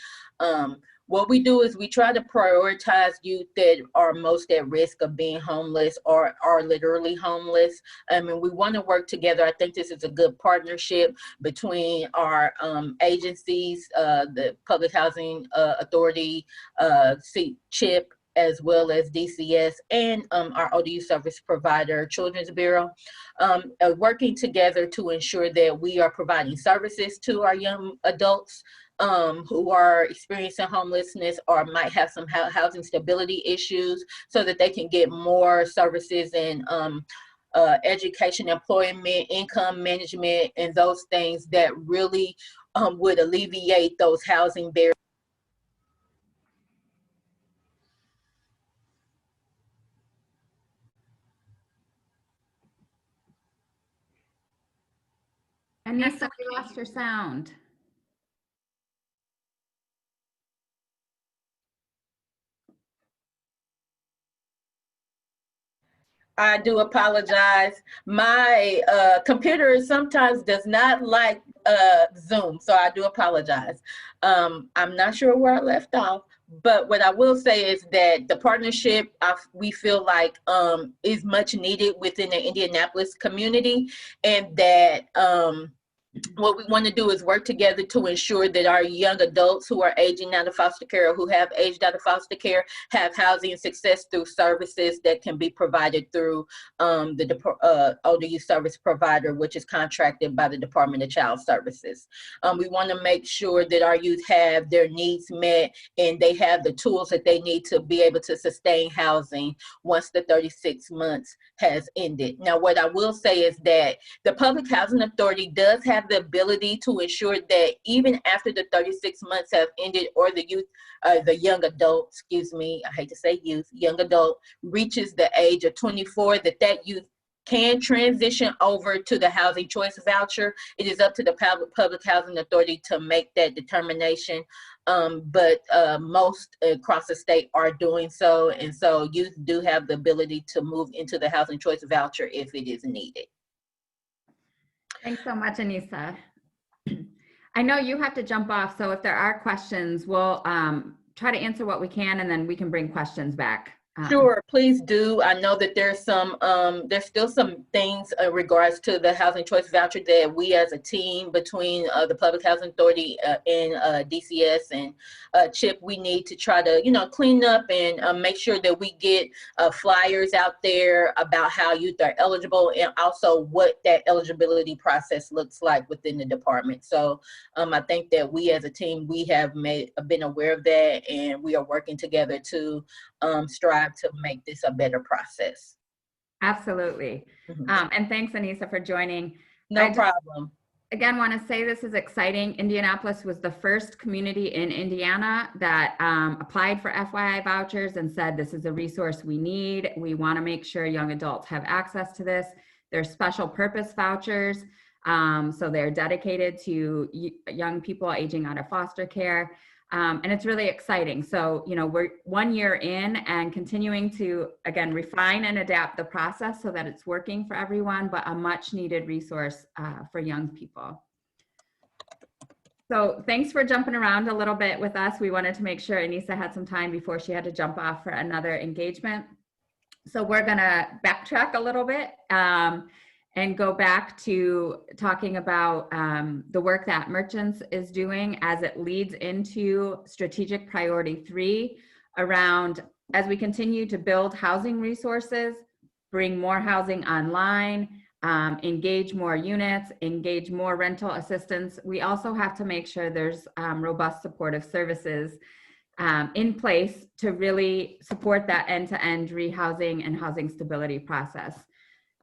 What we do is we try to prioritize youth that are most at risk of being homeless or are literally homeless. And we want to work together. I think this is a good partnership between our agencies, the Public Housing Authority, CHIP, as well as DCS, and our ODU service provider, Children's Bureau, working together to ensure that we are providing services to our young adults who are experiencing homelessness or might have some housing stability issues, so that they can get more services in education, employment, income management, and those things that really would alleviate those housing barriers. Anissa, we lost your sound. I do apologize. My computer sometimes does not like Zoom, so I do apologize. I'm not sure where I left off, but what I will say is that the partnership, we feel like is much needed within the Indianapolis community, and that what we want to do is work together to ensure that our young adults who are aging out of foster care, or who have aged out of foster care, have housing and success through services that can be provided through the ODU service provider, which is contracted by the Department of Child Services. We want to make sure that our youth have their needs met, and they have the tools that they need to be able to sustain housing once the 36 months has ended. Now, what I will say is that the Public Housing Authority does have the ability to ensure that even after the 36 months have ended, or the youth, the young adult, excuse me, I hate to say youth, young adult reaches the age of 24, that youth can transition over to the Housing Choice Voucher. It is up to the Public Housing Authority to make that determination, but most across the state are doing so, and so youth do have the ability to move into the Housing Choice Voucher if it is needed. Thanks so much, Anissa. I know you have to jump off, so if there are questions, we'll try to answer what we can, and then we can bring questions back. Sure, please do. I know that there's still some things in regards to the Housing Choice Voucher that we as a team between the Public Housing Authority and DCS and CHIP, we need to try to, clean up and make sure that we get flyers out there about how youth are eligible, and also what that eligibility process looks like within the department. So I think that we as a team, we have been aware of that, and we are working together to strive to make this a better process. Absolutely. And thanks, Anissa, for joining. No problem. Again, want to say this is exciting. Indianapolis was the first community in Indiana that applied for FYI vouchers and said, this is a resource we need. We want to make sure young adults have access to this. They're special purpose vouchers. So they're dedicated to young people aging out of foster care. And it's really exciting. So, we're 1 year in and continuing to, again, refine and adapt the process so that it's working for everyone, but a much needed resource for young people. So thanks for jumping around a little bit with us. We wanted to make sure Anissa had some time before she had to jump off for another engagement. So we're going to backtrack a little bit and go back to talking about the work that Merchants is doing as it leads into strategic priority 3 around, as we continue to build housing resources, bring more housing online, engage more units, engage more rental assistance. We also have to make sure there's robust supportive services in place to really support that end-to-end rehousing and housing stability process.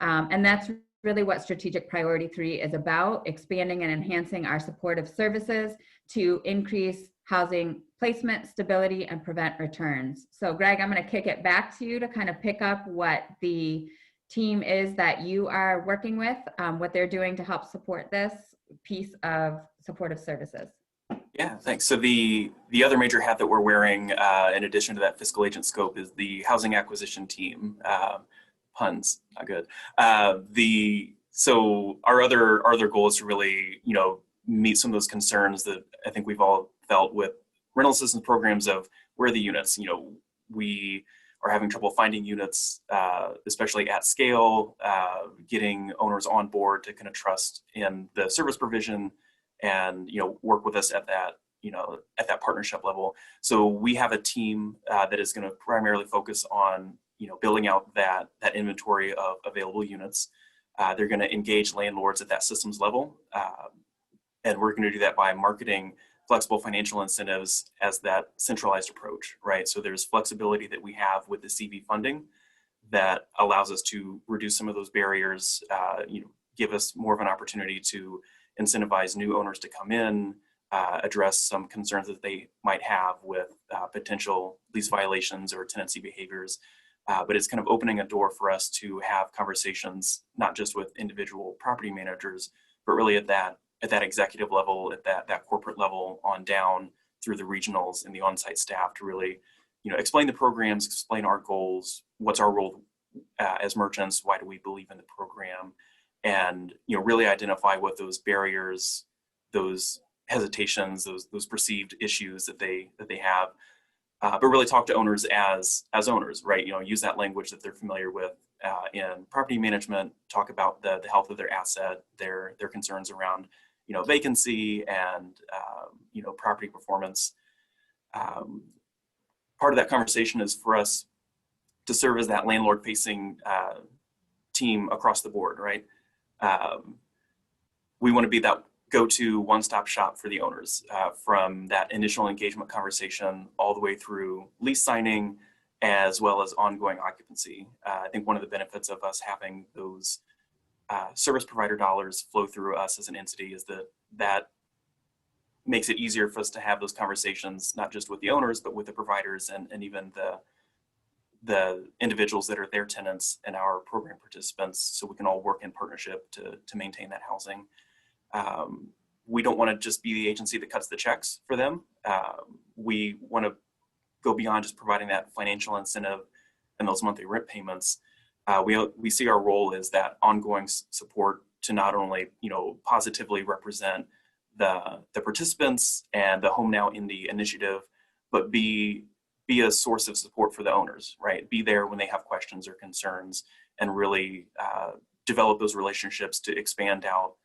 And that's really what strategic priority 3 is about, expanding and enhancing our supportive services to increase housing placement, stability, and prevent returns. So Greg, I'm going to kick it back to you to kind of pick up what the team is that you are working with, what they're doing to help support this piece of supportive services. Yeah, thanks. So the other major hat that we're wearing, in addition to that fiscal agent scope, is the housing acquisition team. Puns, not good. So our other goal is to really, meet some of those concerns that I think we've all felt with rental assistance programs of where are the units. We are having trouble finding units, especially at scale, getting owners on board to kind of trust in the service provision and work with us at that at that partnership level. So we have a team that is going to primarily focus on building out that inventory of available units. They're going to engage landlords at that systems level, and we're going to do that by marketing flexible financial incentives as that centralized approach, right? So there's flexibility that we have with the CV funding that allows us to reduce some of those barriers, give us more of an opportunity to incentivize new owners to come in, address some concerns that they might have with potential lease violations or tenancy behaviors. But it's kind of opening a door for us to have conversations, not just with individual property managers, but really at that executive level, at that corporate level on down through the regionals and the on-site staff to really, explain the programs, explain our goals, what's our role as merchants, why do we believe in the program, and really identify what those barriers, those hesitations, those perceived issues that they have. But really talk to owners as owners, right? Use that language that they're familiar with in property management. Talk about the health of their asset, their concerns around vacancy and property performance. Part of that conversation is for us to serve as that landlord-facing team across the board, right? We want to be that go-to one-stop shop for the owners, from that initial engagement conversation all the way through lease signing, as well as ongoing occupancy. I think one of the benefits of us having those service provider dollars flow through us as an entity is that makes it easier for us to have those conversations, not just with the owners, but with the providers and even the individuals that are their tenants and our program participants, so we can all work in partnership to maintain that housing. We don't want to just be the agency that cuts the checks for them. We want to go beyond just providing that financial incentive and those monthly rent payments. We see our role as that ongoing support to not only positively represent the participants and the Home Now Indy initiative, but be a source of support for the owners, right? Be there when they have questions or concerns, and really develop those relationships to expand out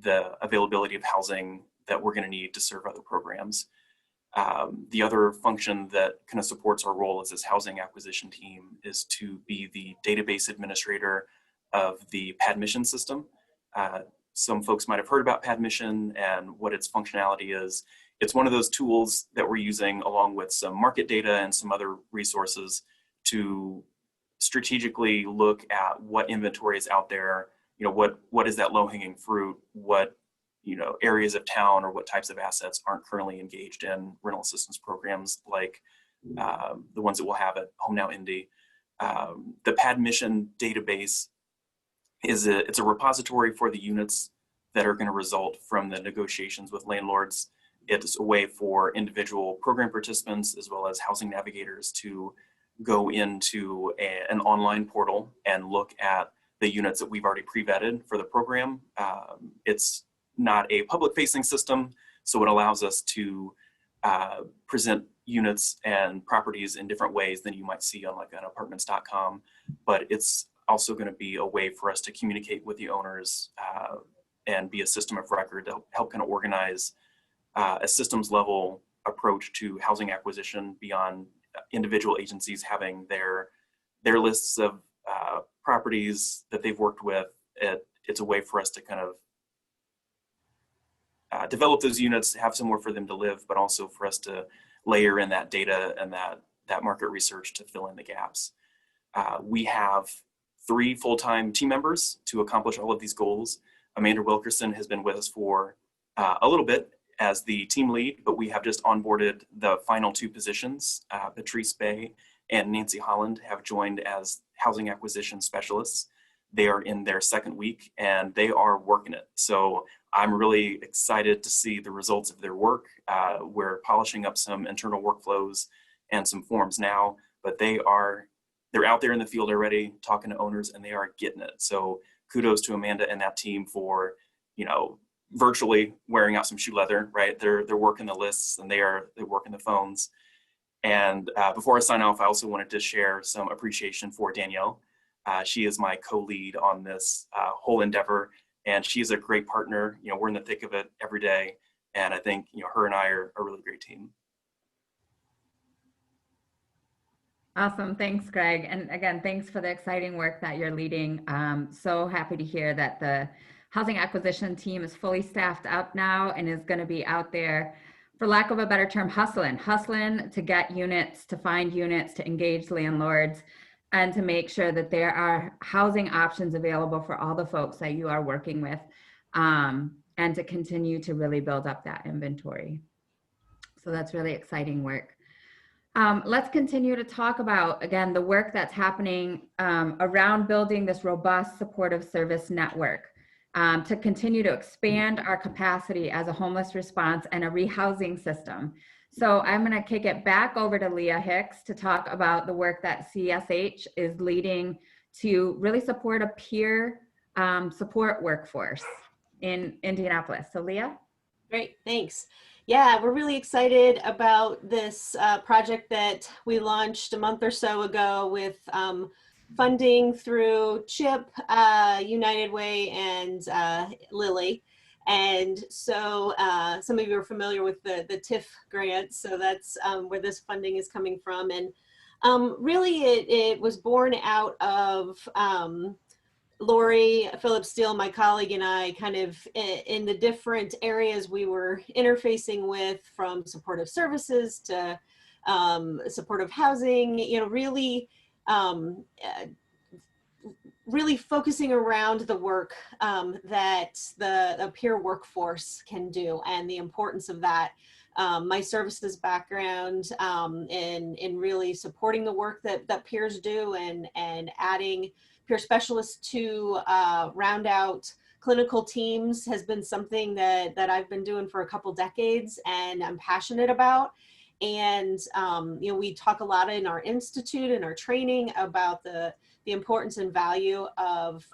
the availability of housing that we're going to need to serve other programs. The other function that kind of supports our role as this housing acquisition team is to be the database administrator of the PadMission system. Some folks might have heard about PadMission and what its functionality is. It's one of those tools that we're using along with some market data and some other resources to strategically look at what inventory is out there. What is that low-hanging fruit? What areas of town or what types of assets aren't currently engaged in rental assistance programs like the ones that we'll have at Home Now Indy. The PadMission database it's a repository for the units that are going to result from the negotiations with landlords. It's a way for individual program participants as well as housing navigators to go into an online portal and look at the units that we've already pre-vetted for the program. It's not a public-facing system, so it allows us to present units and properties in different ways than you might see on like an apartments.com, but it's also going to be a way for us to communicate with the owners and be a system of record to help kind of organize a systems level approach to housing acquisition beyond individual agencies having their lists of properties that they've worked with. It's a way for us to kind of develop those units, have somewhere for them to live, but also for us to layer in that data and that market research to fill in the gaps. We have 3 full-time team members to accomplish all of these goals. Amanda Wilkerson has been with us for a little bit as the team lead, but we have just onboarded the final 2 positions. Patrice Bay and Nancy Holland have joined as housing acquisition specialists. They are in their 2nd week and they are working it. So I'm really excited to see the results of their work. We're polishing up some internal workflows and some forms now, but they're out there in the field already talking to owners and they are getting it. So kudos to Amanda and that team for, virtually wearing out some shoe leather, right? They're working the lists and they're working the phones. And before I sign off, I also wanted to share some appreciation for Danielle. She is my co-lead on this whole endeavor, and she's a great partner. We're in the thick of it every day, and I think her and I are a really great team. Awesome. Thanks, Greg. And again, thanks for the exciting work that you're leading. So happy to hear that the housing acquisition team is fully staffed up now and is going to be out there, for lack of a better term, hustling to get units, to find units, to engage landlords, and to make sure that there are housing options available for all the folks that you are working with, and to continue to really build up that inventory. So that's really exciting work. Let's continue to talk about, again, the work that's happening around building this robust supportive service network to continue to expand our capacity as a homeless response and a rehousing system. So I'm going to kick it back over to Leah Hicks to talk about the work that CSH is leading to really support a peer support workforce in Indianapolis. So Leah? Great, thanks. Yeah, we're really excited about this project that we launched a month or so ago with funding through CHIP, United Way, and Lilly. And so some of you are familiar with the TIF grant, so that's where this funding is coming from. And really it was born out of Lori Phillips Steele, my colleague, and I kind of in the different areas we were interfacing with, from supportive services to supportive housing, really focusing around the work that the peer workforce can do and the importance of that. My services background in really supporting the work that peers do and adding peer specialists to round out clinical teams has been something that I've been doing for a couple decades and I'm passionate about. And we talk a lot in our institute and our training about the importance and value of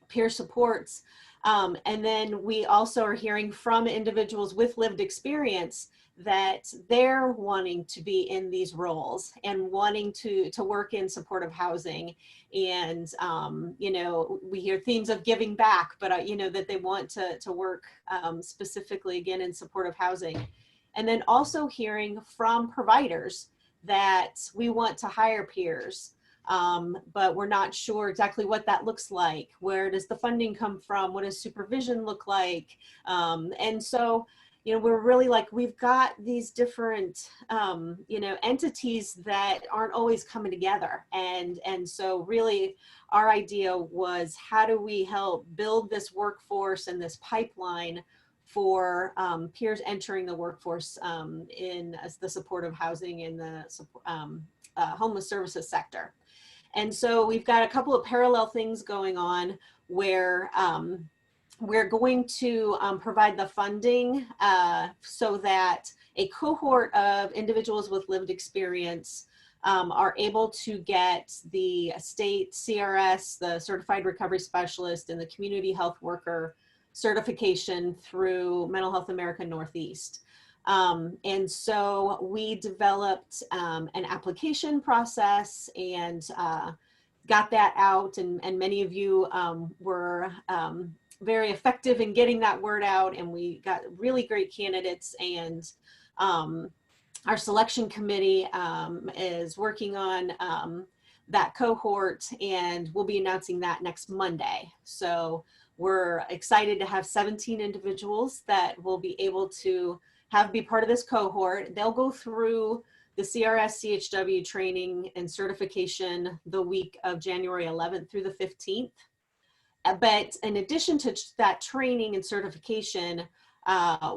peer supports. And then we also are hearing from individuals with lived experience that they're wanting to be in these roles and wanting to work in supportive housing. And, we hear themes of giving back, but, that they want to work specifically, again, in supportive housing. And then also hearing from providers that we want to hire peers, but we're not sure exactly what that looks like. Where does the funding come from? What does supervision look like? And so, we're really we've got these different, entities that aren't always coming together. And so really our idea was, how do we help build this workforce and this pipeline for peers entering the workforce in the supportive housing in the homeless services sector. And so we've got a couple of parallel things going on where we're going to provide the funding so that a cohort of individuals with lived experience are able to get the state CRS, the Certified Recovery Specialist, and the Community Health Worker certification through Mental Health America Northeast. And so we developed an application process and got that out, and many of you were very effective in getting that word out, and we got really great candidates. And our selection committee is working on that cohort, and we'll be announcing that next Monday. So we're excited to have 17 individuals that will be able to be part of this cohort. They'll go through the CRS CHW training and certification the week of January 11th through the 15th. But in addition to that training and certification,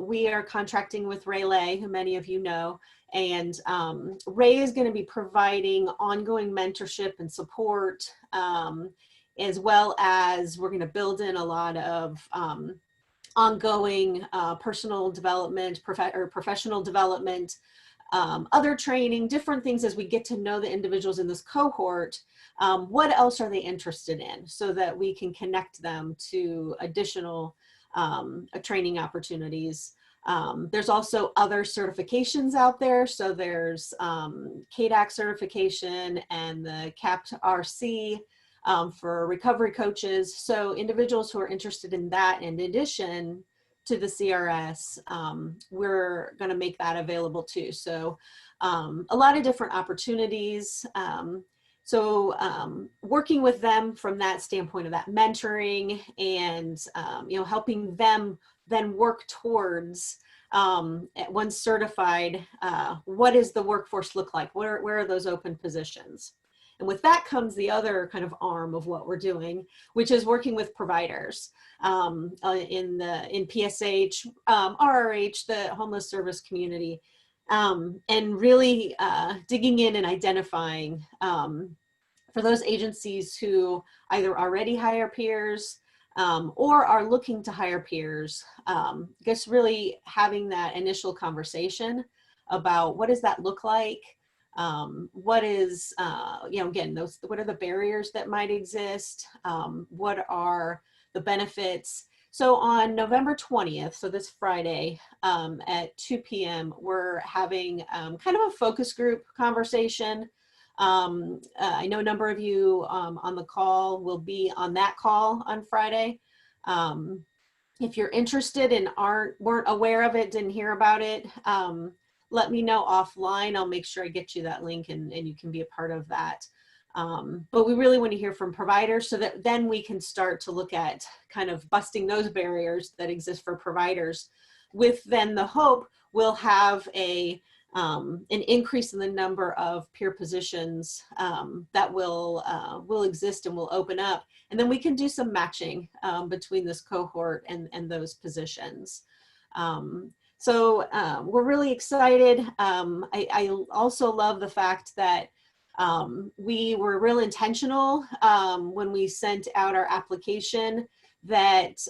we are contracting with Ray Lay, who many of you know, and Ray is going to be providing ongoing mentorship and support, as well as we're going to build in a lot of ongoing personal development, professional development, other training, different things as we get to know the individuals in this cohort. What else are they interested in, so that we can connect them to additional training opportunities. There's also other certifications out there. So there's KDAC certification and the CAPT RC for recovery coaches. So individuals who are interested in that, in addition to the CRS, we're going to make that available too. So a lot of different opportunities. Working with them from that standpoint of that mentoring and helping them then work towards once certified, what does the workforce look like? Where are those open positions? And with that comes the other kind of arm of what we're doing, which is working with providers in PSH, RRH, the homeless service community, and really digging in and identifying for those agencies who either already hire peers or are looking to hire peers. Just really having that initial conversation about what does that look like? What is, again, what are the barriers that might exist? What are the benefits? So on November 20th, so this Friday at 2 p.m., we're having kind of a focus group conversation. I know a number of you on the call will be on that call on Friday. If you're interested and weren't aware of it, didn't hear about it, let me know offline. I'll make sure I get you that link and you can be a part of that. But we really want to hear from providers so that then we can start to look at kind of busting those barriers that exist for providers, with then the hope we'll have an increase in the number of peer positions that will exist and will open up. And then we can do some matching between this cohort and those positions. So we're really excited. I also love the fact that we were real intentional when we sent out our application that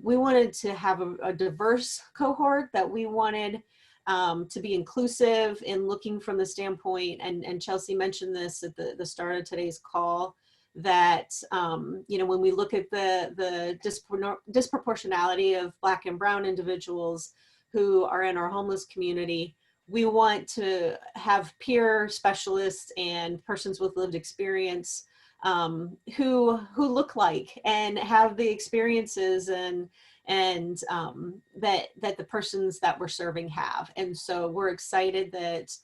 we wanted to have a diverse cohort, that we wanted to be inclusive in looking from the standpoint, and Chelsea mentioned this at the start of today's call, that when we look at the disproportionality of Black and Brown individuals who are in our homeless community, we want to have peer specialists and persons with lived experience who look like and have the experiences and that the persons that we're serving have. And so we're excited that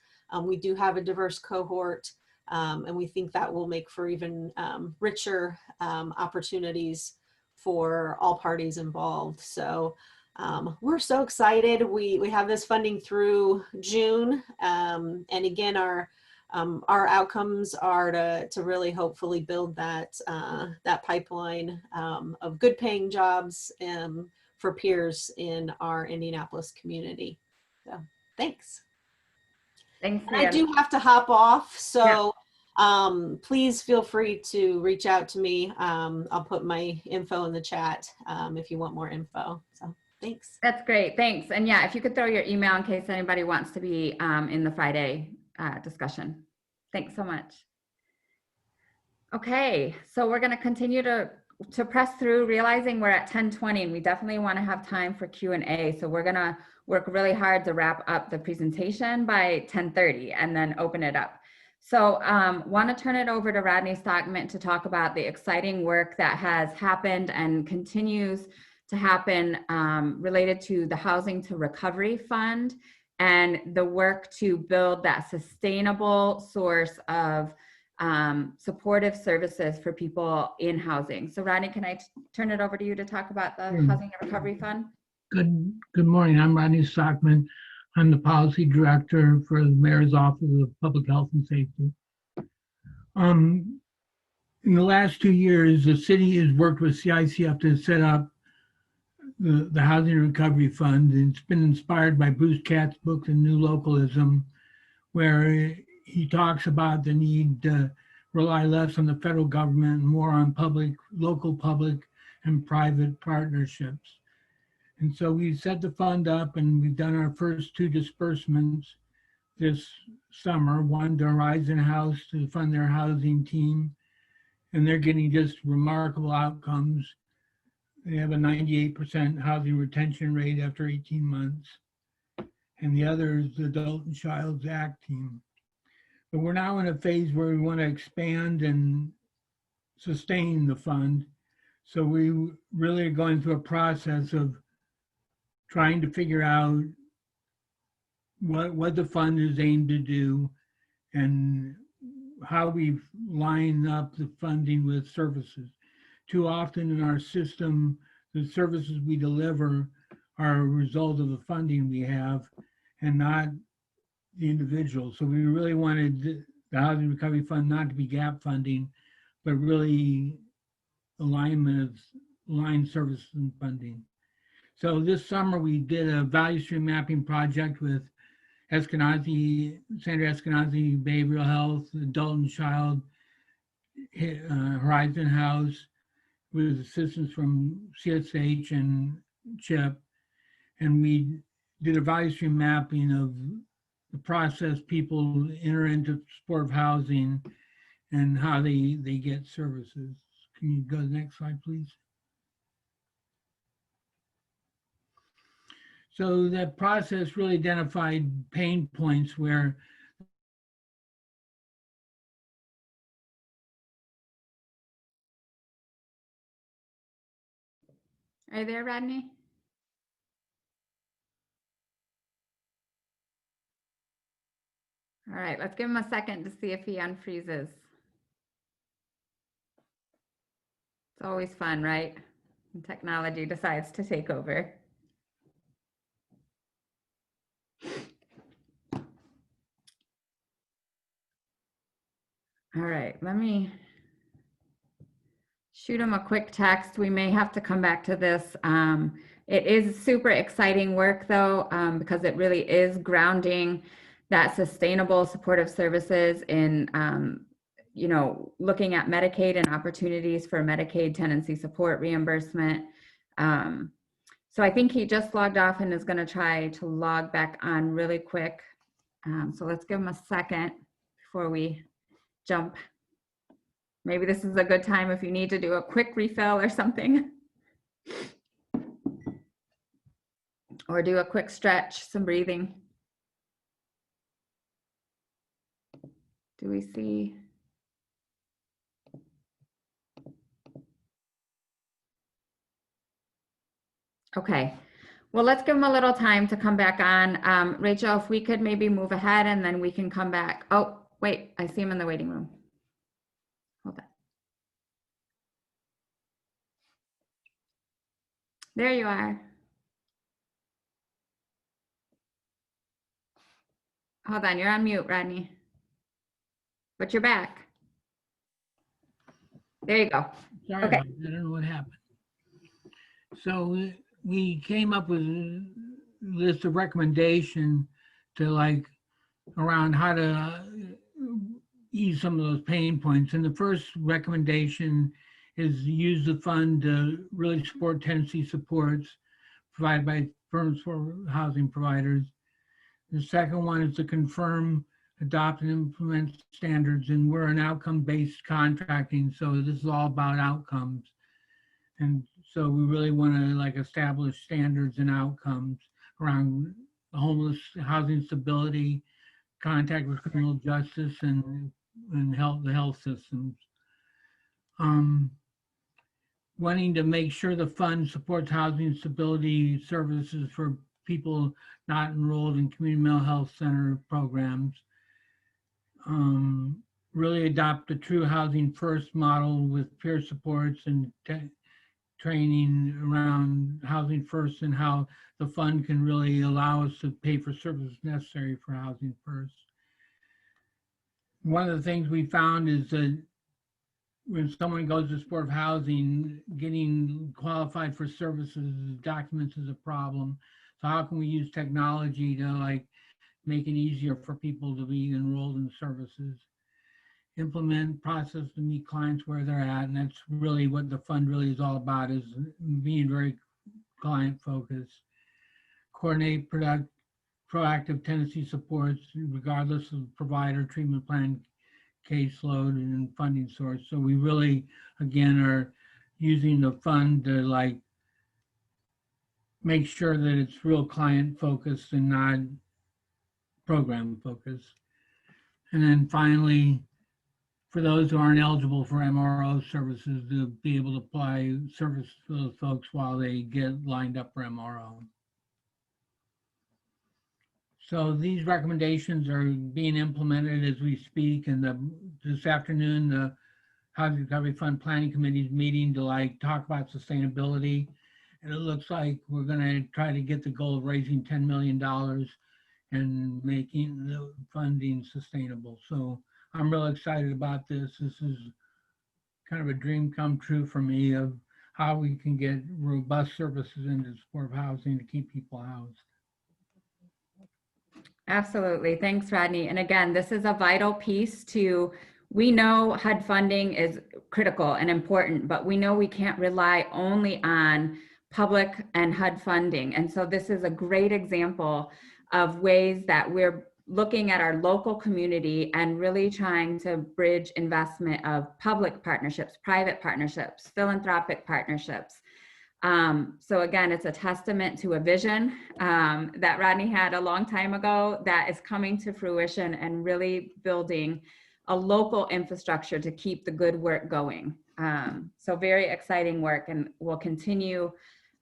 we do have a diverse cohort, and we think that will make for even richer opportunities for all parties involved. So we're so excited. We have this funding through June, and again, our outcomes are to really hopefully build that pipeline of good paying jobs for peers in our Indianapolis community. So thanks. Thanks. And I do have to hop off, so please feel free to reach out to me. I'll put my info in the chat if you want more info. So thanks. That's great. Thanks. And yeah, if you could throw your email in case anybody wants to be in the Friday discussion. Thanks so much. Okay, so we're going to continue to press through, realizing we're at 10:20 and we definitely want to have time for Q&A. So we're going to work really hard to wrap up the presentation by 10:30 and then open it up. So want to turn it over to Rodney Stockman to talk about the exciting work that has happened and continues to happen related to the Housing to Recovery Fund and the work to build that sustainable source of supportive services for people in housing. So Rodney, can I turn it over to you to talk about the Housing to Recovery Fund? Good morning. I'm Rodney Stockman. I'm the policy director for the Mayor's Office of Public Health and Safety. In the last 2 years, the city has worked with CICF to set up the Housing Recovery Fund. And it's been inspired by Bruce Katz's book, The New Localism, where he talks about the need to rely less on the federal government and more on local public and private partnerships. And so we set the fund up and we've done our first 2 disbursements this summer, one to Horizon House to fund their housing team. And they're getting just remarkable outcomes. They have a 98% housing retention rate after 18 months. And the other is the Adult and Child's Act team. But we're now in a phase where we want to expand and sustain the fund. So we really are going through a process of trying to figure out what the fund is aimed to do and how we line up the funding with services. Too often in our system, the services we deliver are a result of the funding we have and not the individual. So we really wanted the Housing Recovery Fund not to be gap funding, but really alignment of line services and funding. So this summer we did a value stream mapping project with Sandra Eskenazi Behavioral Health, Adult and Child, Horizon House, with assistance from CSH and CHIP. And we did a value stream mapping of the process people enter into supportive housing and how they get services. Can you go to the next slide, please? So that process really identified pain points where Are you there, Rodney? All right, let's give him a second to see if he unfreezes. It's always fun, right? When technology decides to take over. All right, let me shoot him a quick text. We may have to come back to this. It is super exciting work though, because it really is grounding that sustainable supportive services in, looking at Medicaid and opportunities for Medicaid tenancy support reimbursement. So I think he just logged off and is going to try to log back on really quick. So let's give him a second before we jump. Maybe this is a good time if you need to do a quick refill or something. Or do a quick stretch, some breathing. Do we see? Okay, well, let's give him a little time to come back on. Rachel, if we could maybe move ahead and then we can come back. Oh, wait, I see him in the waiting room. Hold on. There you are. Hold on, you're on mute, Rodney. But you're back. There you go. Sorry, okay. I don't know what happened. So we came up with a list of recommendation to around how to ease some of those pain points. And the first recommendation is use the fund to really support tenancy supports provided by firms for housing providers. The second one is to confirm, adopt, and implement standards. And we're an outcome-based contracting, so this is all about outcomes. And so we really want to establish standards and outcomes around homeless housing stability, contact with criminal justice and the health systems. Wanting to make sure the fund supports housing stability services for people not enrolled in community mental health center programs. Really adopt a true housing first model with peer supports and training around housing first and how the fund can really allow us to pay for services necessary for housing first. One of the things we found is that when someone goes to supportive housing, getting qualified for services, documents is a problem. So how can we use technology to like make it easier for people to be enrolled in services? Implement process to meet clients where they're at, and that's really what the fund really is all about, is being very client focused. Coordinate proactive tenancy supports regardless of provider, treatment plan, caseload, and funding source. So we really, again, are using the fund to like make sure that it's real client focused and not program focused. And then finally, for those who aren't eligible for MRO services, to be able to apply services for those folks while they get lined up for MRO. So these recommendations are being implemented as we speak, and this afternoon, the Housing Recovery Fund Planning Committee is meeting to like talk about sustainability. And it looks like we're gonna try to get the goal of raising $10 million and making the funding sustainable. So I'm really excited about this. This is kind of a dream come true for me of how we can get robust services into supportive housing to keep people housed. Absolutely. Thanks, Rodney. And again, this is a vital piece to, we know HUD funding is critical and important, but we know we can't rely only on public and HUD funding. And so this is a great example of ways that we're looking at our local community and really trying to bridge investment of public partnerships, private partnerships, philanthropic partnerships. So again, it's a testament to a vision that Rodney had a long time ago that is coming to fruition and really building a local infrastructure to keep the good work going. So very exciting work, and will continue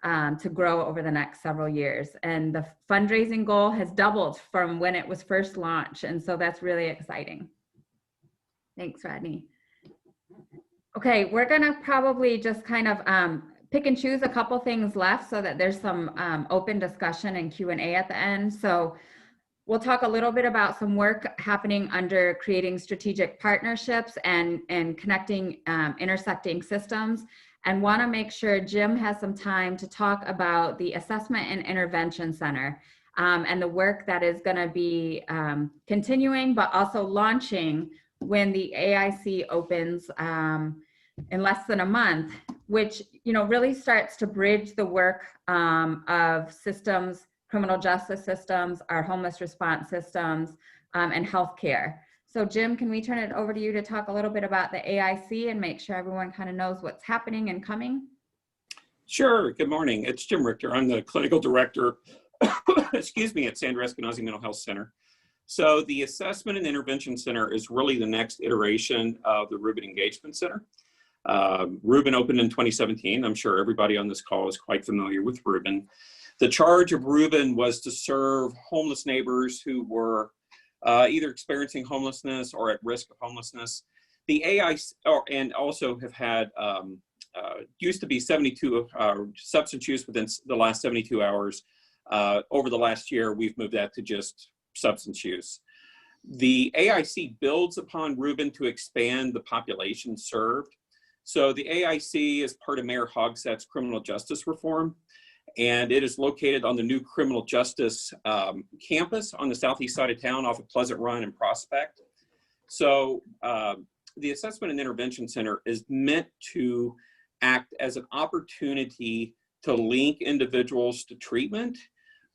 to grow over the next several years. And the fundraising goal has doubled from when it was first launched. And so that's really exciting. Thanks, Rodney. Okay, we're gonna probably just kind of pick and choose a couple things left so that there's some open discussion and Q&A at the end. So we'll talk a little bit about some work happening under creating strategic partnerships and connecting intersecting systems. And want to make sure Jim has some time to talk about the Assessment and Intervention Center and the work that is going to be continuing, but also launching when the AIC opens in less than a month, which really starts to bridge the work of systems, criminal justice systems, our homeless response systems, and healthcare. So Jim, can we turn it over to you to talk a little bit about the AIC and make sure everyone kind of knows what's happening and coming? Sure. Good morning. It's Jim Richter. I'm the clinical director, excuse me, at Sandra Eskenazi Mental Health Center. So the Assessment and Intervention Center is really the next iteration of the Reuben Engagement Center. Reuben opened in 2017. I'm sure everybody on this call is quite familiar with Reuben. The charge of Reuben was to serve homeless neighbors who were either experiencing homelessness or at risk of homelessness. The AIC, and also have had, used to be 72 substance use within the last 72 hours. Over the last year, we've moved that to just substance use. The AIC builds upon Reuben to expand the population served. So the AIC is part of Mayor Hogsett's criminal justice reform, and it is located on the new criminal justice campus on the southeast side of town off of Pleasant Run and Prospect. So the Assessment and Intervention Center is meant to act as an opportunity to link individuals to treatment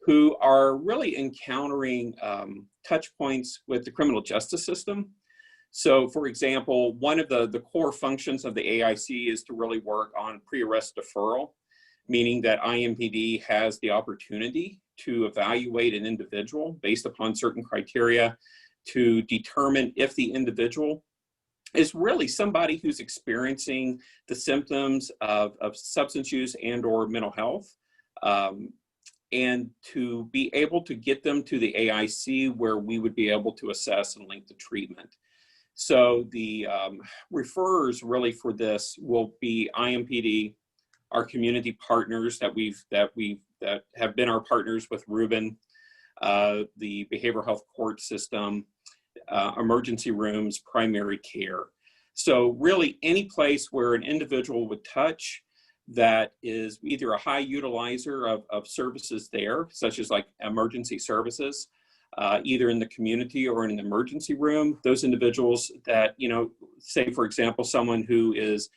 who are really encountering touch points with the criminal justice system. So for example, one of the core functions of the AIC is to really work on pre-arrest deferral, meaning that IMPD has the opportunity to evaluate an individual based upon certain criteria to determine if the individual is really somebody who's experiencing the symptoms of substance use and or mental health, and to be able to get them to the AIC where we would be able to assess and link the treatment. So the referrers really for this will be IMPD, our community partners that have been our partners with Reuben, the behavioral health court system, emergency rooms, primary care. So really any place where an individual would touch that is either a high utilizer of services there, such as like emergency services, either in the community or in an emergency room, those individuals that, you know, say for example, someone who is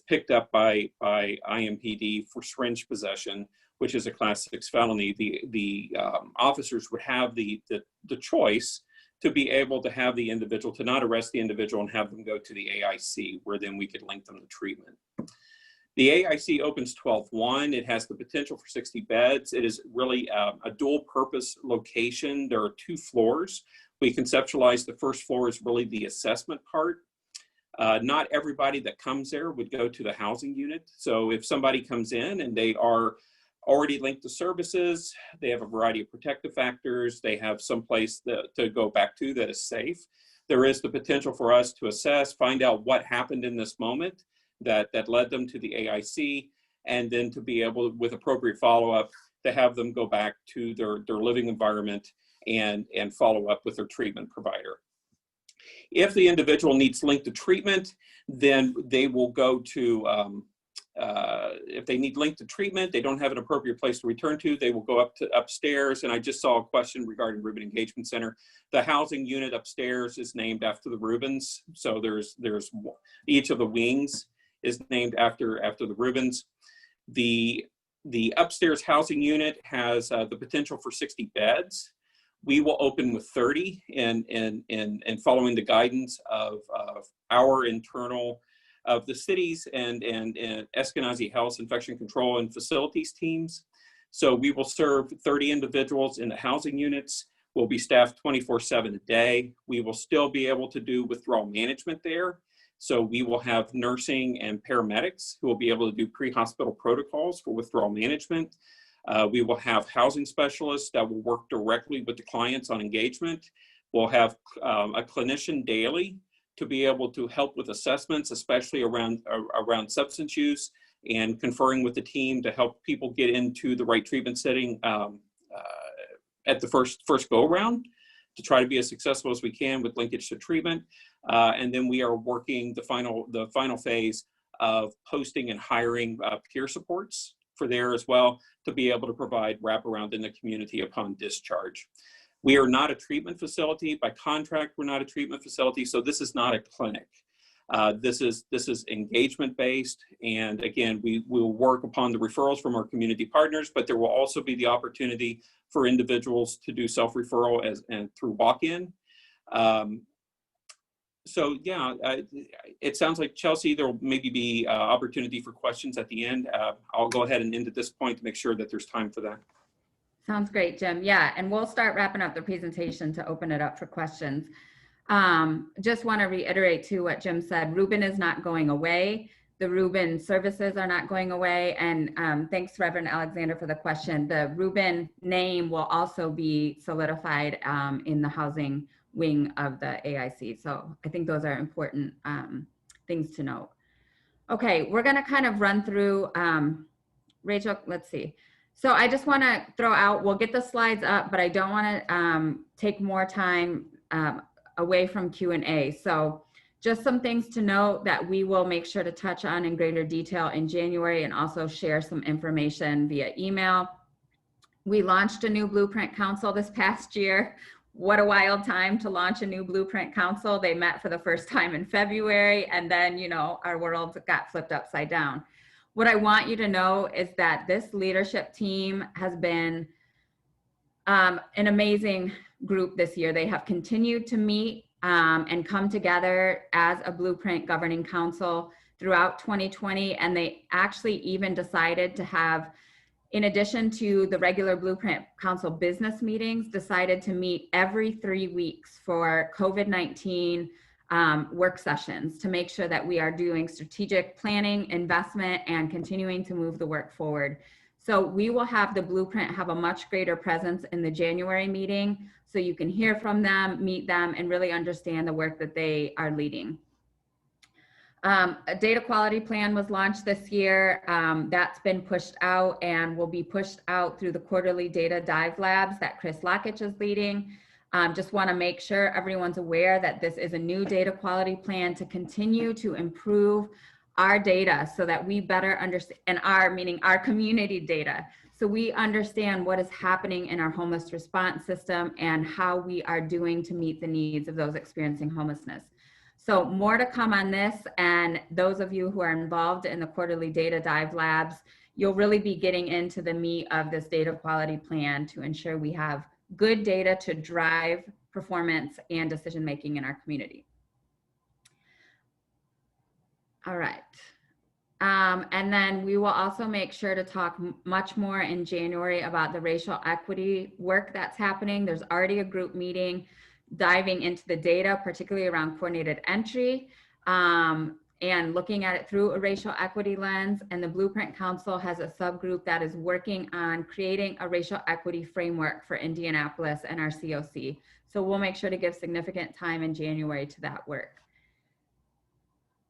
picked up by IMPD for syringe possession, which is a class 6 felony, the officers would have the choice to be able to have the individual, to not arrest the individual and have them go to the AIC, where then we could link them to treatment. The AIC opens 12/1. It has the potential for 60 beds. It is really a dual purpose location. There are 2 floors. We conceptualize the first floor as really the assessment part. Not everybody that comes there would go to the housing unit. So if somebody comes in and they are already linked to services, they have a variety of protective factors, they have some place to go back to that is safe, there is the potential for us to assess, find out what happened in this moment that led them to the AIC, and then to be able, with appropriate follow-up, to have them go back to their living environment and follow up with their treatment provider. If the individual needs linked to treatment, then they will go to, if they need linked to treatment, they don't have an appropriate place to return to, they will go upstairs. And I just saw a question regarding Reuben Engagement Center. The housing unit upstairs is named after the Reubens. So there's each of the wings is named after the Reubens. The upstairs housing unit has the potential for 60 beds. We will open with 30 and following the guidance of our internal, of the cities and Eskenazi Health's infection control and facilities teams. So we will serve 30 individuals in the housing units. We'll be staffed 24/7 a day. We will still be able to do withdrawal management there. So we will have nursing and paramedics who will be able to do pre-hospital protocols for withdrawal management. We will have housing specialists that will work directly with the clients on engagement. We'll have a clinician daily to be able to help with assessments, especially around substance use, and conferring with the team to help people get into the right treatment setting at the first go around, to try to be as successful as we can with linkage to treatment. And then we are working the final phase of posting and hiring peer supports for there as well, to be able to provide wraparound in the community upon discharge. We are not a treatment facility. By contract, we're not a treatment facility, so this is not a clinic. This is engagement based, and again, we will work upon the referrals from our community partners, but there will also be the opportunity for individuals to do self-referral and through walk-in. So yeah, it sounds like, Chelsea, there will maybe be opportunity for questions at the end. I'll go ahead and end at this point to make sure that there's time for that. Sounds great, Jim. Yeah, and we'll start wrapping up the presentation to open it up for questions. Just want to reiterate too what Jim said. Reuben is not going away. The Reuben services are not going away. And thanks, Reverend Alexander, for the question. The Reuben name will also be solidified in the housing wing of the AIC. So I think those are important things to note. Okay, we're going to kind of run through, Rachel, let's see. So I just want to throw out, we'll get the slides up, but I don't want to take more time away from Q&A. So just some things to note that we will make sure to touch on in greater detail in January, and also share some information via email. We launched a new Blueprint Council this past year. What a wild time to launch a new Blueprint Council. They met for the first time in February, and then, you know, our world got flipped upside down. What I want you to know is that this leadership team has been an amazing group this year. They have continued to meet and come together as a Blueprint Governing Council throughout 2020, and they actually even decided to have in addition to the regular Blueprint Council business meetings, decided to meet every 3 weeks for COVID-19 work sessions to make sure that we are doing strategic planning, investment, and continuing to move the work forward. So we will have the Blueprint have a much greater presence in the January meeting, so you can hear from them, meet them, and really understand the work that they are leading. A data quality plan was launched this year. That's been pushed out and will be pushed out through the quarterly data dive labs that Chris Lockich is leading. Just want to make sure everyone's aware that this is a new data quality plan to continue to improve our data so that we better understand, and our, meaning our community data, so we understand what is happening in our homeless response system and how we are doing to meet the needs of those experiencing homelessness. So more to come on this, and those of you who are involved in the quarterly data dive labs, you'll really be getting into the meat of this data quality plan to ensure we have good data to drive performance and decision making in our community. All right. And then we will also make sure to talk much more in January about the racial equity work that's happening. There's already a group meeting diving into the data, particularly around coordinated entry, and looking at it through a racial equity lens. And the Blueprint Council has a subgroup that is working on creating a racial equity framework for Indianapolis and our CoC. So we'll make sure to give significant time in January to that work.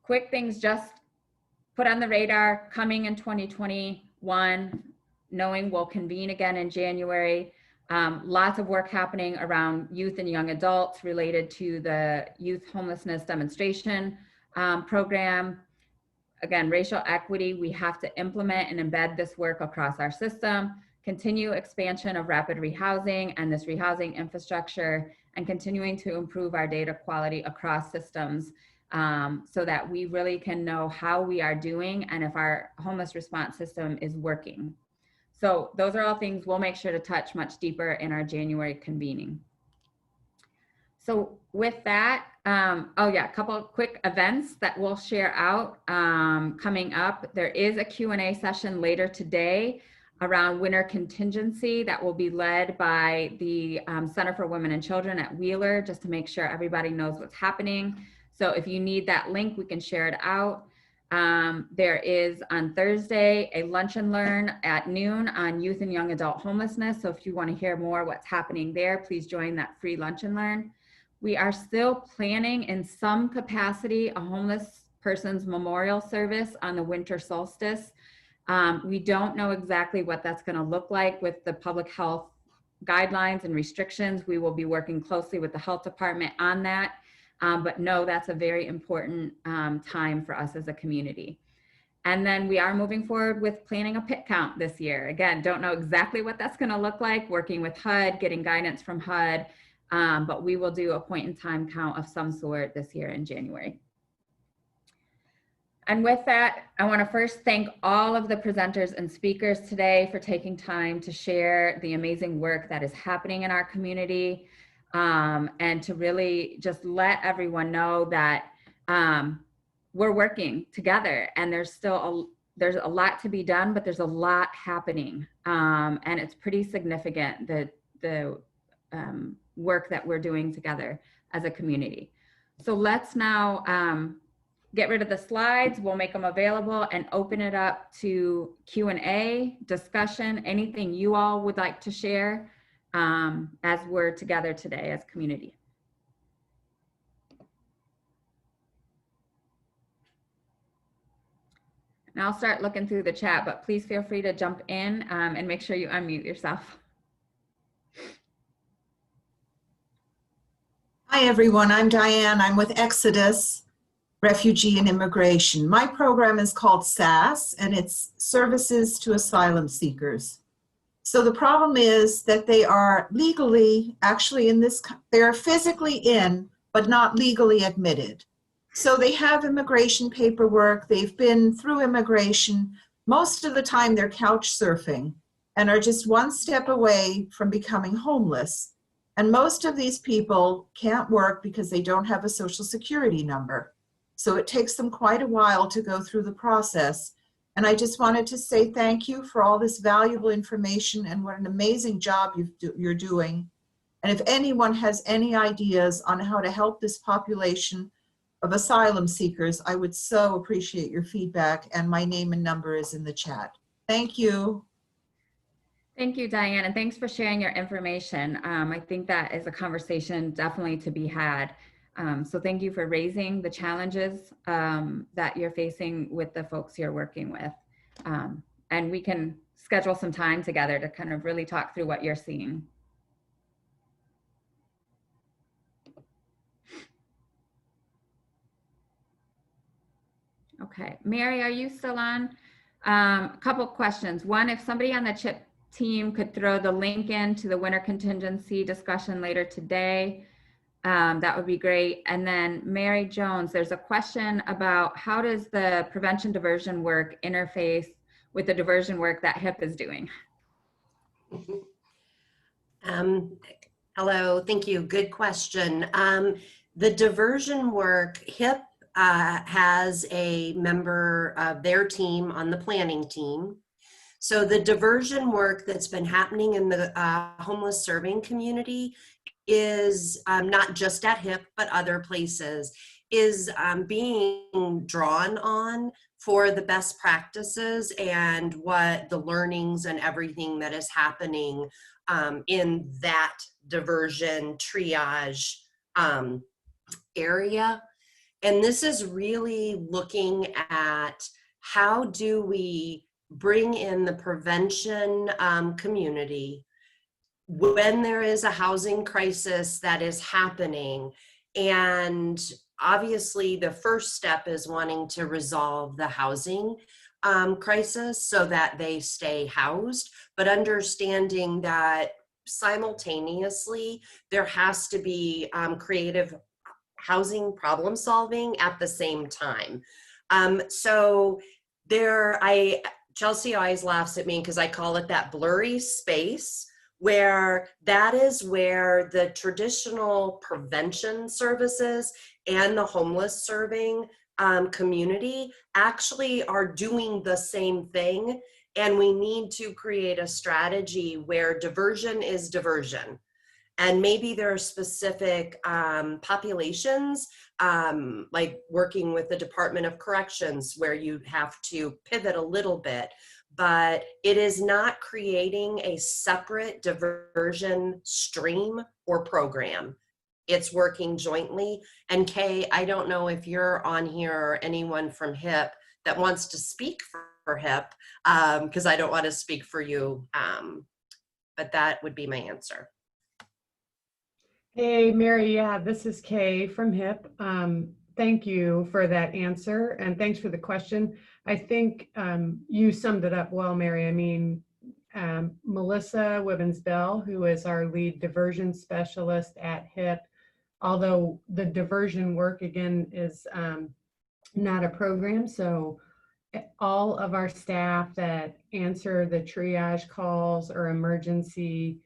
Quick things just put on the radar coming in 2021, knowing we'll convene again in January. Lots of work happening around youth and young adults related to the youth homelessness demonstration program. Again, racial equity, we have to implement and embed this work across our system, continue expansion of rapid rehousing and this rehousing infrastructure, and continuing to improve our data quality across systems so that we really can know how we are doing and if our homeless response system is working. So those are all things we'll make sure to touch much deeper in our January convening. So with that, oh yeah, a couple of quick events that we'll share out coming up. There is a Q&A session later today around winter contingency that will be led by the Center for Women and Children at Wheeler, just to make sure everybody knows what's happening. So if you need that link, we can share it out. There is on Thursday a lunch and learn at noon on youth and young adult homelessness. So if you want to hear more what's happening there, please join that free lunch and learn. We are still planning in some capacity a homeless person's memorial service on the winter solstice. We don't know exactly what that's going to look like with the public health guidelines and restrictions. We will be working closely with the health department on that. But no, that's a very important time for us as a community. And then we are moving forward with planning a pit count this year. Again, don't know exactly what that's going to look like, working with HUD, getting guidance from HUD, but we will do a point in time count of some sort this year in January. And with that, I want to first thank all of the presenters and speakers today for taking time to share the amazing work that is happening in our community. And to really just let everyone know that we're working together, and there's a lot to be done, but there's a lot happening, and it's pretty significant the work that we're doing together as a community. So let's now get rid of the slides. We'll make them available and open it up to Q&A, discussion, anything you all would like to share as we're together today as community. And I'll start looking through the chat, but please feel free to jump in and make sure you unmute yourself. Hi everyone, I'm Diane. I'm with Exodus, Refugee and Immigration. My program is called SAS, and it's Services to Asylum Seekers. So the problem is that they are legally, actually they are physically in, but not legally admitted. So they have immigration paperwork, they've been through immigration. Most of the time they're couch surfing and are just one step away from becoming homeless. And most of these people can't work because they don't have a social security number. So it takes them quite a while to go through the process And I just wanted to say thank you for all this valuable information and what an amazing job you're doing. And if anyone has any ideas on how to help this population of asylum seekers, I would so appreciate your feedback, and my name and number is in the chat. Thank you. Thank you, Diane, and thanks for sharing your information. I think that is a conversation definitely to be had. So thank you for raising the challenges that you're facing with the folks you're working with. And we can schedule some time together to kind of really talk through what you're seeing. Okay, Mary, are you still on? A couple questions. One, if somebody on the CHIP team could throw the link in to the winter contingency discussion later today, that would be great. And then Mary Jones, there's a question about how does the prevention diversion work interface with the diversion work that HIP is doing? Hello, thank you. Good question. The diversion work, HIP has a member of their team on the planning team. So the diversion work that's been happening in the homeless serving community is not just at HIP, but other places, is being drawn on for the best practices and what the learnings and everything that is happening in that diversion triage area. And this is really looking at how do we bring in the prevention community when there is a housing crisis that is happening. And obviously the first step is wanting to resolve the housing crisis so that they stay housed, but understanding that simultaneously there has to be creative housing problem solving at the same time. Chelsea always laughs at me because I call it that blurry space, where that is where the traditional prevention services and the homeless serving community actually are doing the same thing. And we need to create a strategy where diversion is diversion. And maybe there are specific populations, like working with the Department of Corrections, where you have to pivot a little bit, but it is not creating a separate diversion stream or program. It's working jointly. And Kay, I don't know if you're on here or anyone from HIP that wants to speak for HIP, because I don't want to speak for you, but that would be my answer. Hey, Mary, yeah, this is Kay from HIP. Thank you for that answer, and thanks for the question. I think you summed it up well, Mary. I mean, Melissa Wibbens-Bell, who is our lead diversion specialist at HIP, although the diversion work, again, is not a program, so all of our staff that answer the triage calls or emergency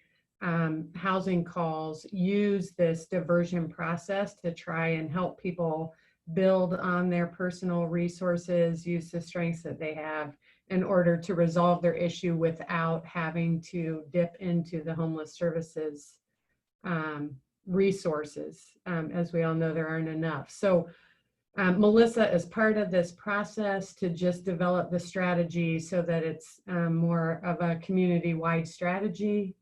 housing calls use this diversion process to try and help people build on their personal resources, use the strengths that they have in order to resolve their issue without having to dip into the homeless services resources. As we all know, there aren't enough. So Melissa is part of this process to just develop the strategy so that it's more of a community-wide strategy.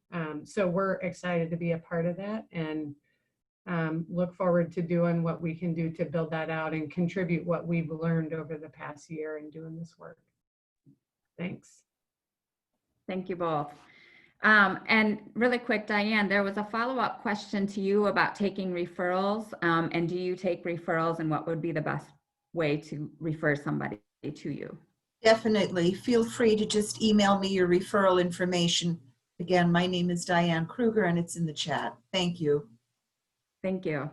So we're excited to be a part of that and look forward to doing what we can do to build that out and contribute what we've learned over the past year in doing this work. Thanks. Thank you both. And really quick, Diane, there was a follow-up question to you about taking referrals. And do you take referrals, and what would be the best way to refer somebody to you? Definitely. Feel free to just email me your referral information. Again, my name is Diane Kruger, and it's in the chat. Thank you. Thank you.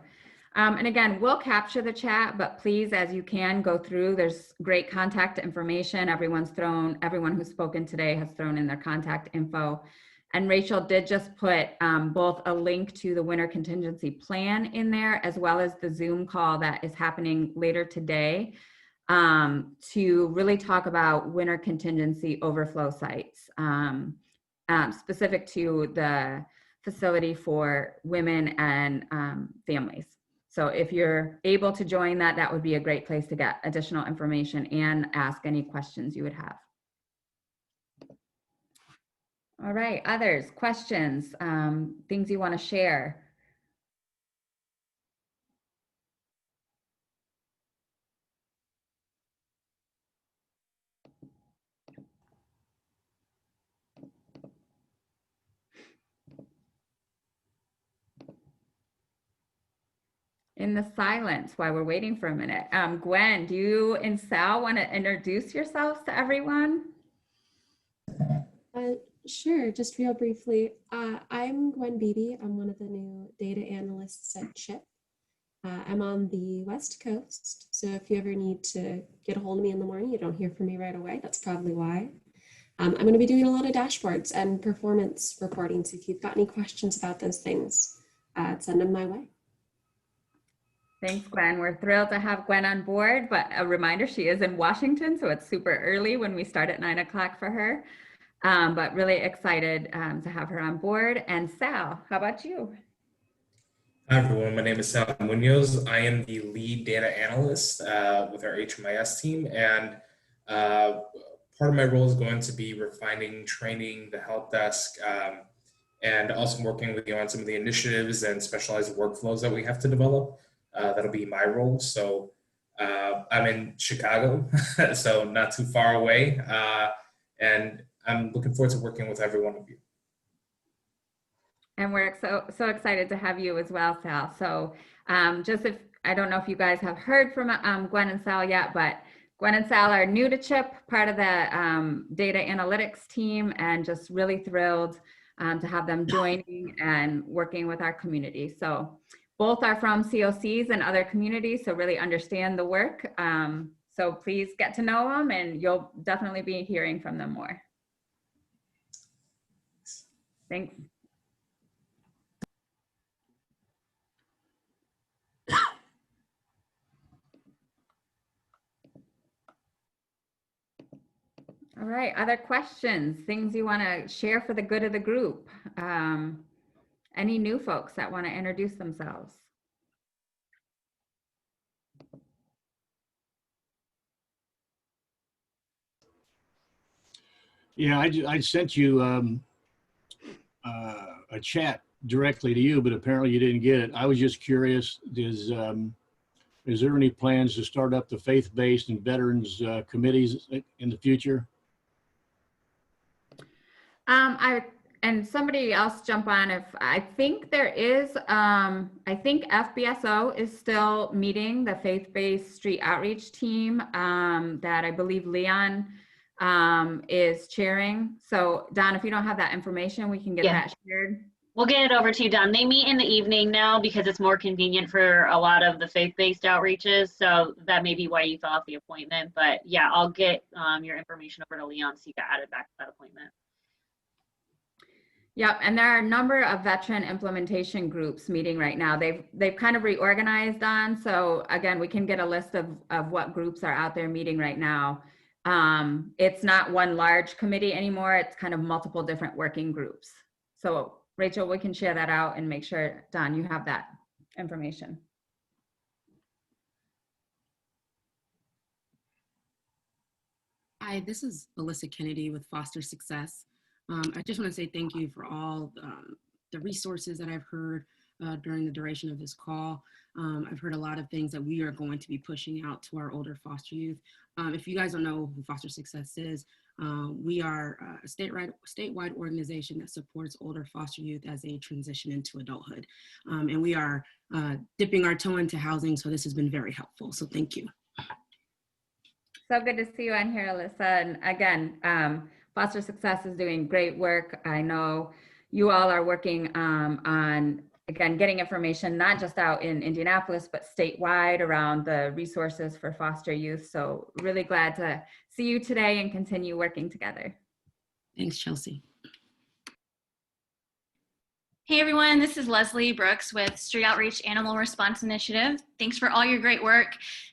And again, we'll capture the chat, but please, as you can, go through. There's great contact information. Everyone who's spoken today has thrown in their contact info. And Rachel did just put both a link to the winter contingency plan in there, as well as the Zoom call that is happening later today. to really talk about winter contingency overflow sites, specific to the facility for women and families. So if you're able to join that, that would be a great place to get additional information and ask any questions you would have. All right, others, questions, things you want to share? In the silence while we're waiting for a minute. Gwen, do you and Sal want to introduce yourselves to everyone? Sure, just real briefly. I'm Gwen Beebe. I'm one of the new data analysts at CHIP. I'm on the West Coast, so if you ever need to get a hold of me in the morning, you don't hear from me right away. That's probably why. I'm going to be doing a lot of dashboards and performance reporting, so if you've got any questions about those things, send them my way. Thanks, Gwen. We're thrilled to have Gwen on board, but a reminder, she is in Washington, so it's super early when we start at 9 o'clock for her. But really excited to have her on board. And Sal, how about you? Hi everyone, my name is Sal Munoz. I am the lead data analyst with our HMIS team, and part of my role is going to be refining, training the help desk, and also working with you on some of the initiatives and specialized workflows that we have to develop. That'll be my role. So I'm in Chicago, so not too far away, and I'm looking forward to working with every one of you. And we're so excited to have you as well, Sal. So just if, I don't know if you guys have heard from Gwen and Sal yet, but Gwen and Sal are new to CHIP, part of the data analytics team, and just really thrilled to have them joining and working with our community. So both are from COCs and other communities, so really understand the work. So please get to know them, and you'll definitely be hearing from them more. Thanks. All right, other questions, things you want to share for the good of the group? Any new folks that want to introduce themselves? Yeah, I sent you a chat directly to you, but apparently you didn't get it. I was just curious, is there any plans to start up the faith-based and veterans committees in the future? And somebody else jump on if I think there is, I think FBSO is still meeting, the faith-based street outreach team that I believe Leon is chairing. So Don, if you don't have that information, we can get that shared. We'll get it over to you, Don. They meet in the evening now because it's more convenient for a lot of the faith-based outreaches. So that may be why you fill out the appointment. But yeah, I'll get your information over to Leon so you get added back to that appointment. Yep, and there are a number of veteran implementation groups meeting right now. They've kind of reorganized on. So again, we can get a list of what groups are out there meeting right now. It's not one large committee anymore. It's kind of multiple different working groups. So Rachel, we can share that out and make sure, Don, you have that information. Hi, this is Alyssa Kennedy with Foster Success. I just want to say thank you for all the resources that I've heard during the duration of this call. I've heard a lot of things that we are going to be pushing out to our older foster youth. If you guys don't know who Foster Success is, we are a statewide organization that supports older foster youth as they transition into adulthood. And we are dipping our toe into housing, so this has been very helpful. So thank you. So good to see you on here, Alyssa. And again, Foster Success is doing great work. I know you all are working on, again, getting information, not just out in Indianapolis, but statewide around the resources for foster youth. So really glad to see you today and continue working together. Thanks, Chelsea. Hey everyone, this is Leslie Brooks with Street Outreach Animal Response Initiative. Thanks for all your great work.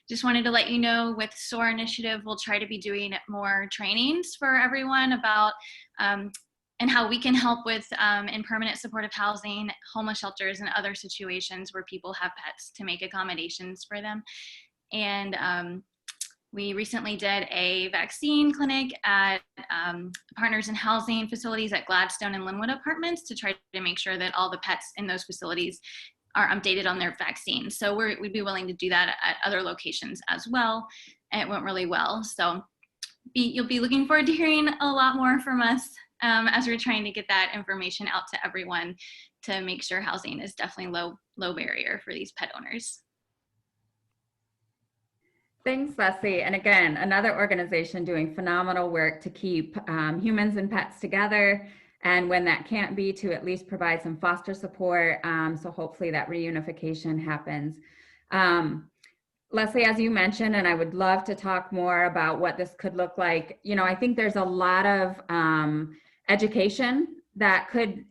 Just wanted to let you know with SOAR Initiative, we'll try to be doing more trainings for everyone about and how we can help with in permanent supportive housing, homeless shelters, and other situations where people have pets to make accommodations for them. And we recently did a vaccine clinic at Partners in Housing facilities at Gladstone and Linwood Apartments to try to make sure that all the pets in those facilities are updated on their vaccines. So we'd be willing to do that at other locations as well. And it went really well. So you'll be looking forward to hearing a lot more from us as we're trying to get that information out to everyone to make sure housing is definitely low barrier for these pet owners. Thanks, Leslie. And again, another organization doing phenomenal work to keep humans and pets together. And when that can't be, to at least provide some foster support. So hopefully that reunification happens. Leslie, as you mentioned, and I would love to talk more about what this could look like. You know, I think there's a lot of education that could,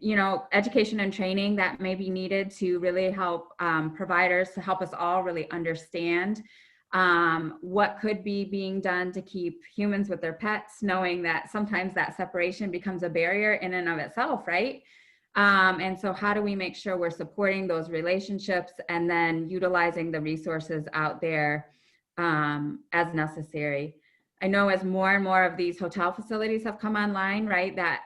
education and training that may be needed to really help providers, to help us all really understand what could be being done to keep humans with their pets, knowing that sometimes that separation becomes a barrier in and of itself, right? And so how do we make sure we're supporting those relationships and then utilizing the resources out there as necessary? I know as more and more of these hotel facilities have come online, right, that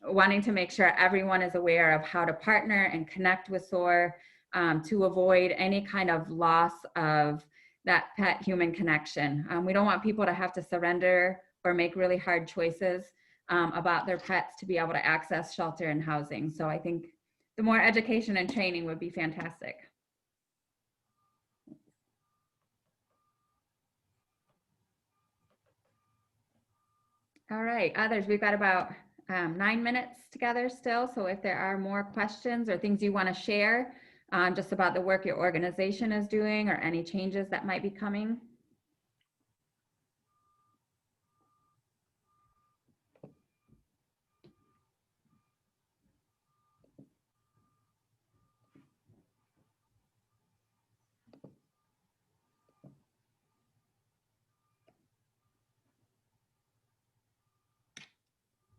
wanting to make sure everyone is aware of how to partner and connect with SOAR to avoid any kind of loss of that pet-human connection. We don't want people to have to surrender or make really hard choices about their pets to be able to access shelter and housing. So I think the more education and training would be fantastic. All right, others, we've got about 9 minutes together still. So if there are more questions or things you want to share just about the work your organization is doing or any changes that might be coming.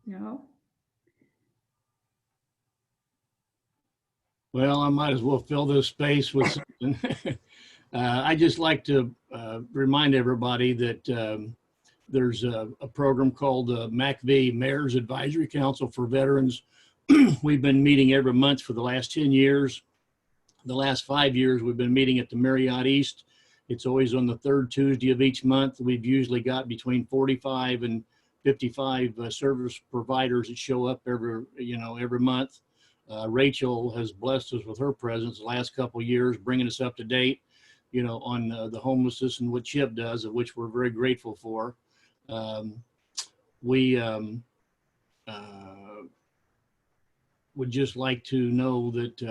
No? Well, I might as well fill this space with something. I just like to remind everybody that there's a program called MACV, Mayor's Advisory Council for Veterans. We've been meeting every month for the last 10 years. The last 5 years, we've been meeting at the Marriott East. It's always on the third Tuesday of each month. We've usually got between 45 and 55 service providers that show up every month. Rachel has blessed us with her presence the last couple of years, bringing us up to date, on the homelessness and what CHIP does, of which we're very grateful for. We would just like to know that,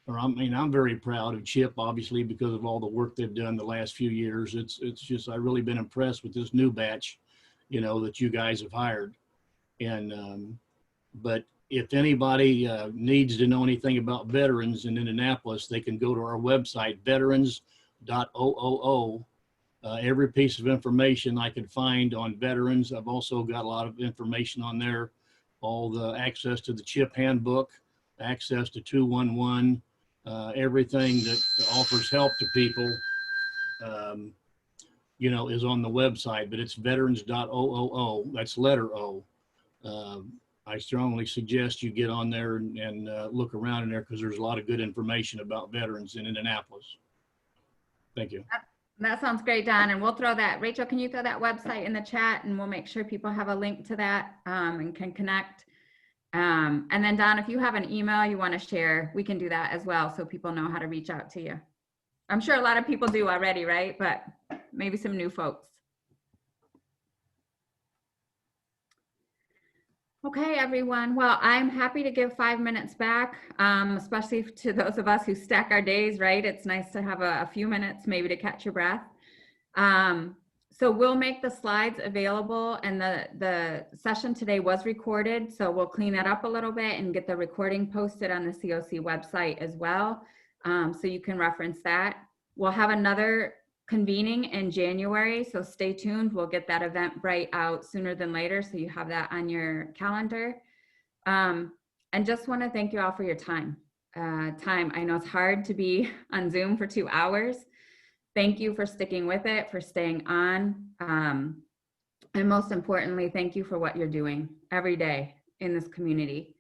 I'm very proud of CHIP, obviously, because of all the work they've done the last few years. It's just, I've really been impressed with this new batch, that you guys have hired. And, but if anybody needs to know anything about veterans in Indianapolis, they can go to our website, veterans.oo. Every piece of information I could find on veterans. I've also got a lot of information on there, all the access to the CHIP handbook, access to 211, everything that offers help to people, is on the website, but it's veterans.oo. That's letter O. I strongly suggest you get on there and look around in there because there's a lot of good information about veterans in Indianapolis. Thank you. That sounds great, Don. And we'll throw that, Rachel, can you throw that website in the chat and we'll make sure people have a link to that and can connect. And then Don, if you have an email you want to share, we can do that as well so people know how to reach out to you. I'm sure a lot of people do already, right? But maybe some new folks. Okay, everyone. Well, I'm happy to give 5 minutes back, especially to those of us who stack our days, right? It's nice to have a few minutes maybe to catch your breath. So we'll make the slides available, and the session today was recorded, so we'll clean that up a little bit and get the recording posted on the CoC website as well, so you can reference that. We'll have another convening in January, so stay tuned. We'll get that Eventbrite out sooner than later, so you have that on your calendar. And just want to thank you all for your time. I know it's hard to be on Zoom for 2 hours. Thank you for sticking with it, for staying on. And most importantly, thank you for what you're doing every day in this community.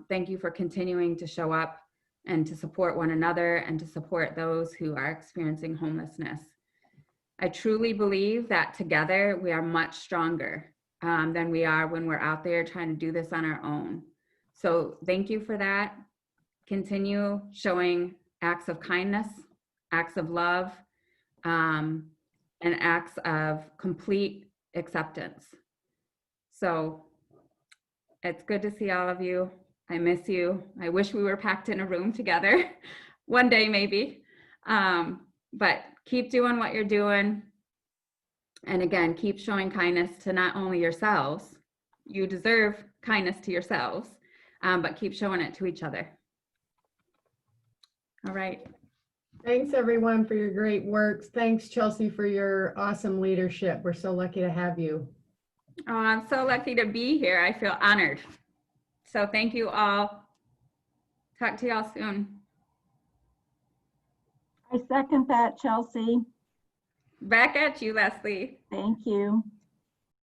Thank you for continuing to show up and to support one another and to support those who are experiencing homelessness. I truly believe that together we are much stronger than we are when we're out there trying to do this on our own. So thank you for that. Continue showing acts of kindness, acts of love, and acts of complete acceptance. So it's good to see all of you. I miss you. I wish we were packed in a room together one day maybe. But keep doing what you're doing. And again, keep showing kindness to not only yourselves, you deserve kindness to yourselves, but keep showing it to each other. All right. Thanks everyone for your great work. Thanks Chelsea for your awesome leadership. We're so lucky to have you. Oh, I'm so lucky to be here. I feel honored. So thank you all. Talk to y'all soon. I second that, Chelsea. Back at you, Leslie. Thank you.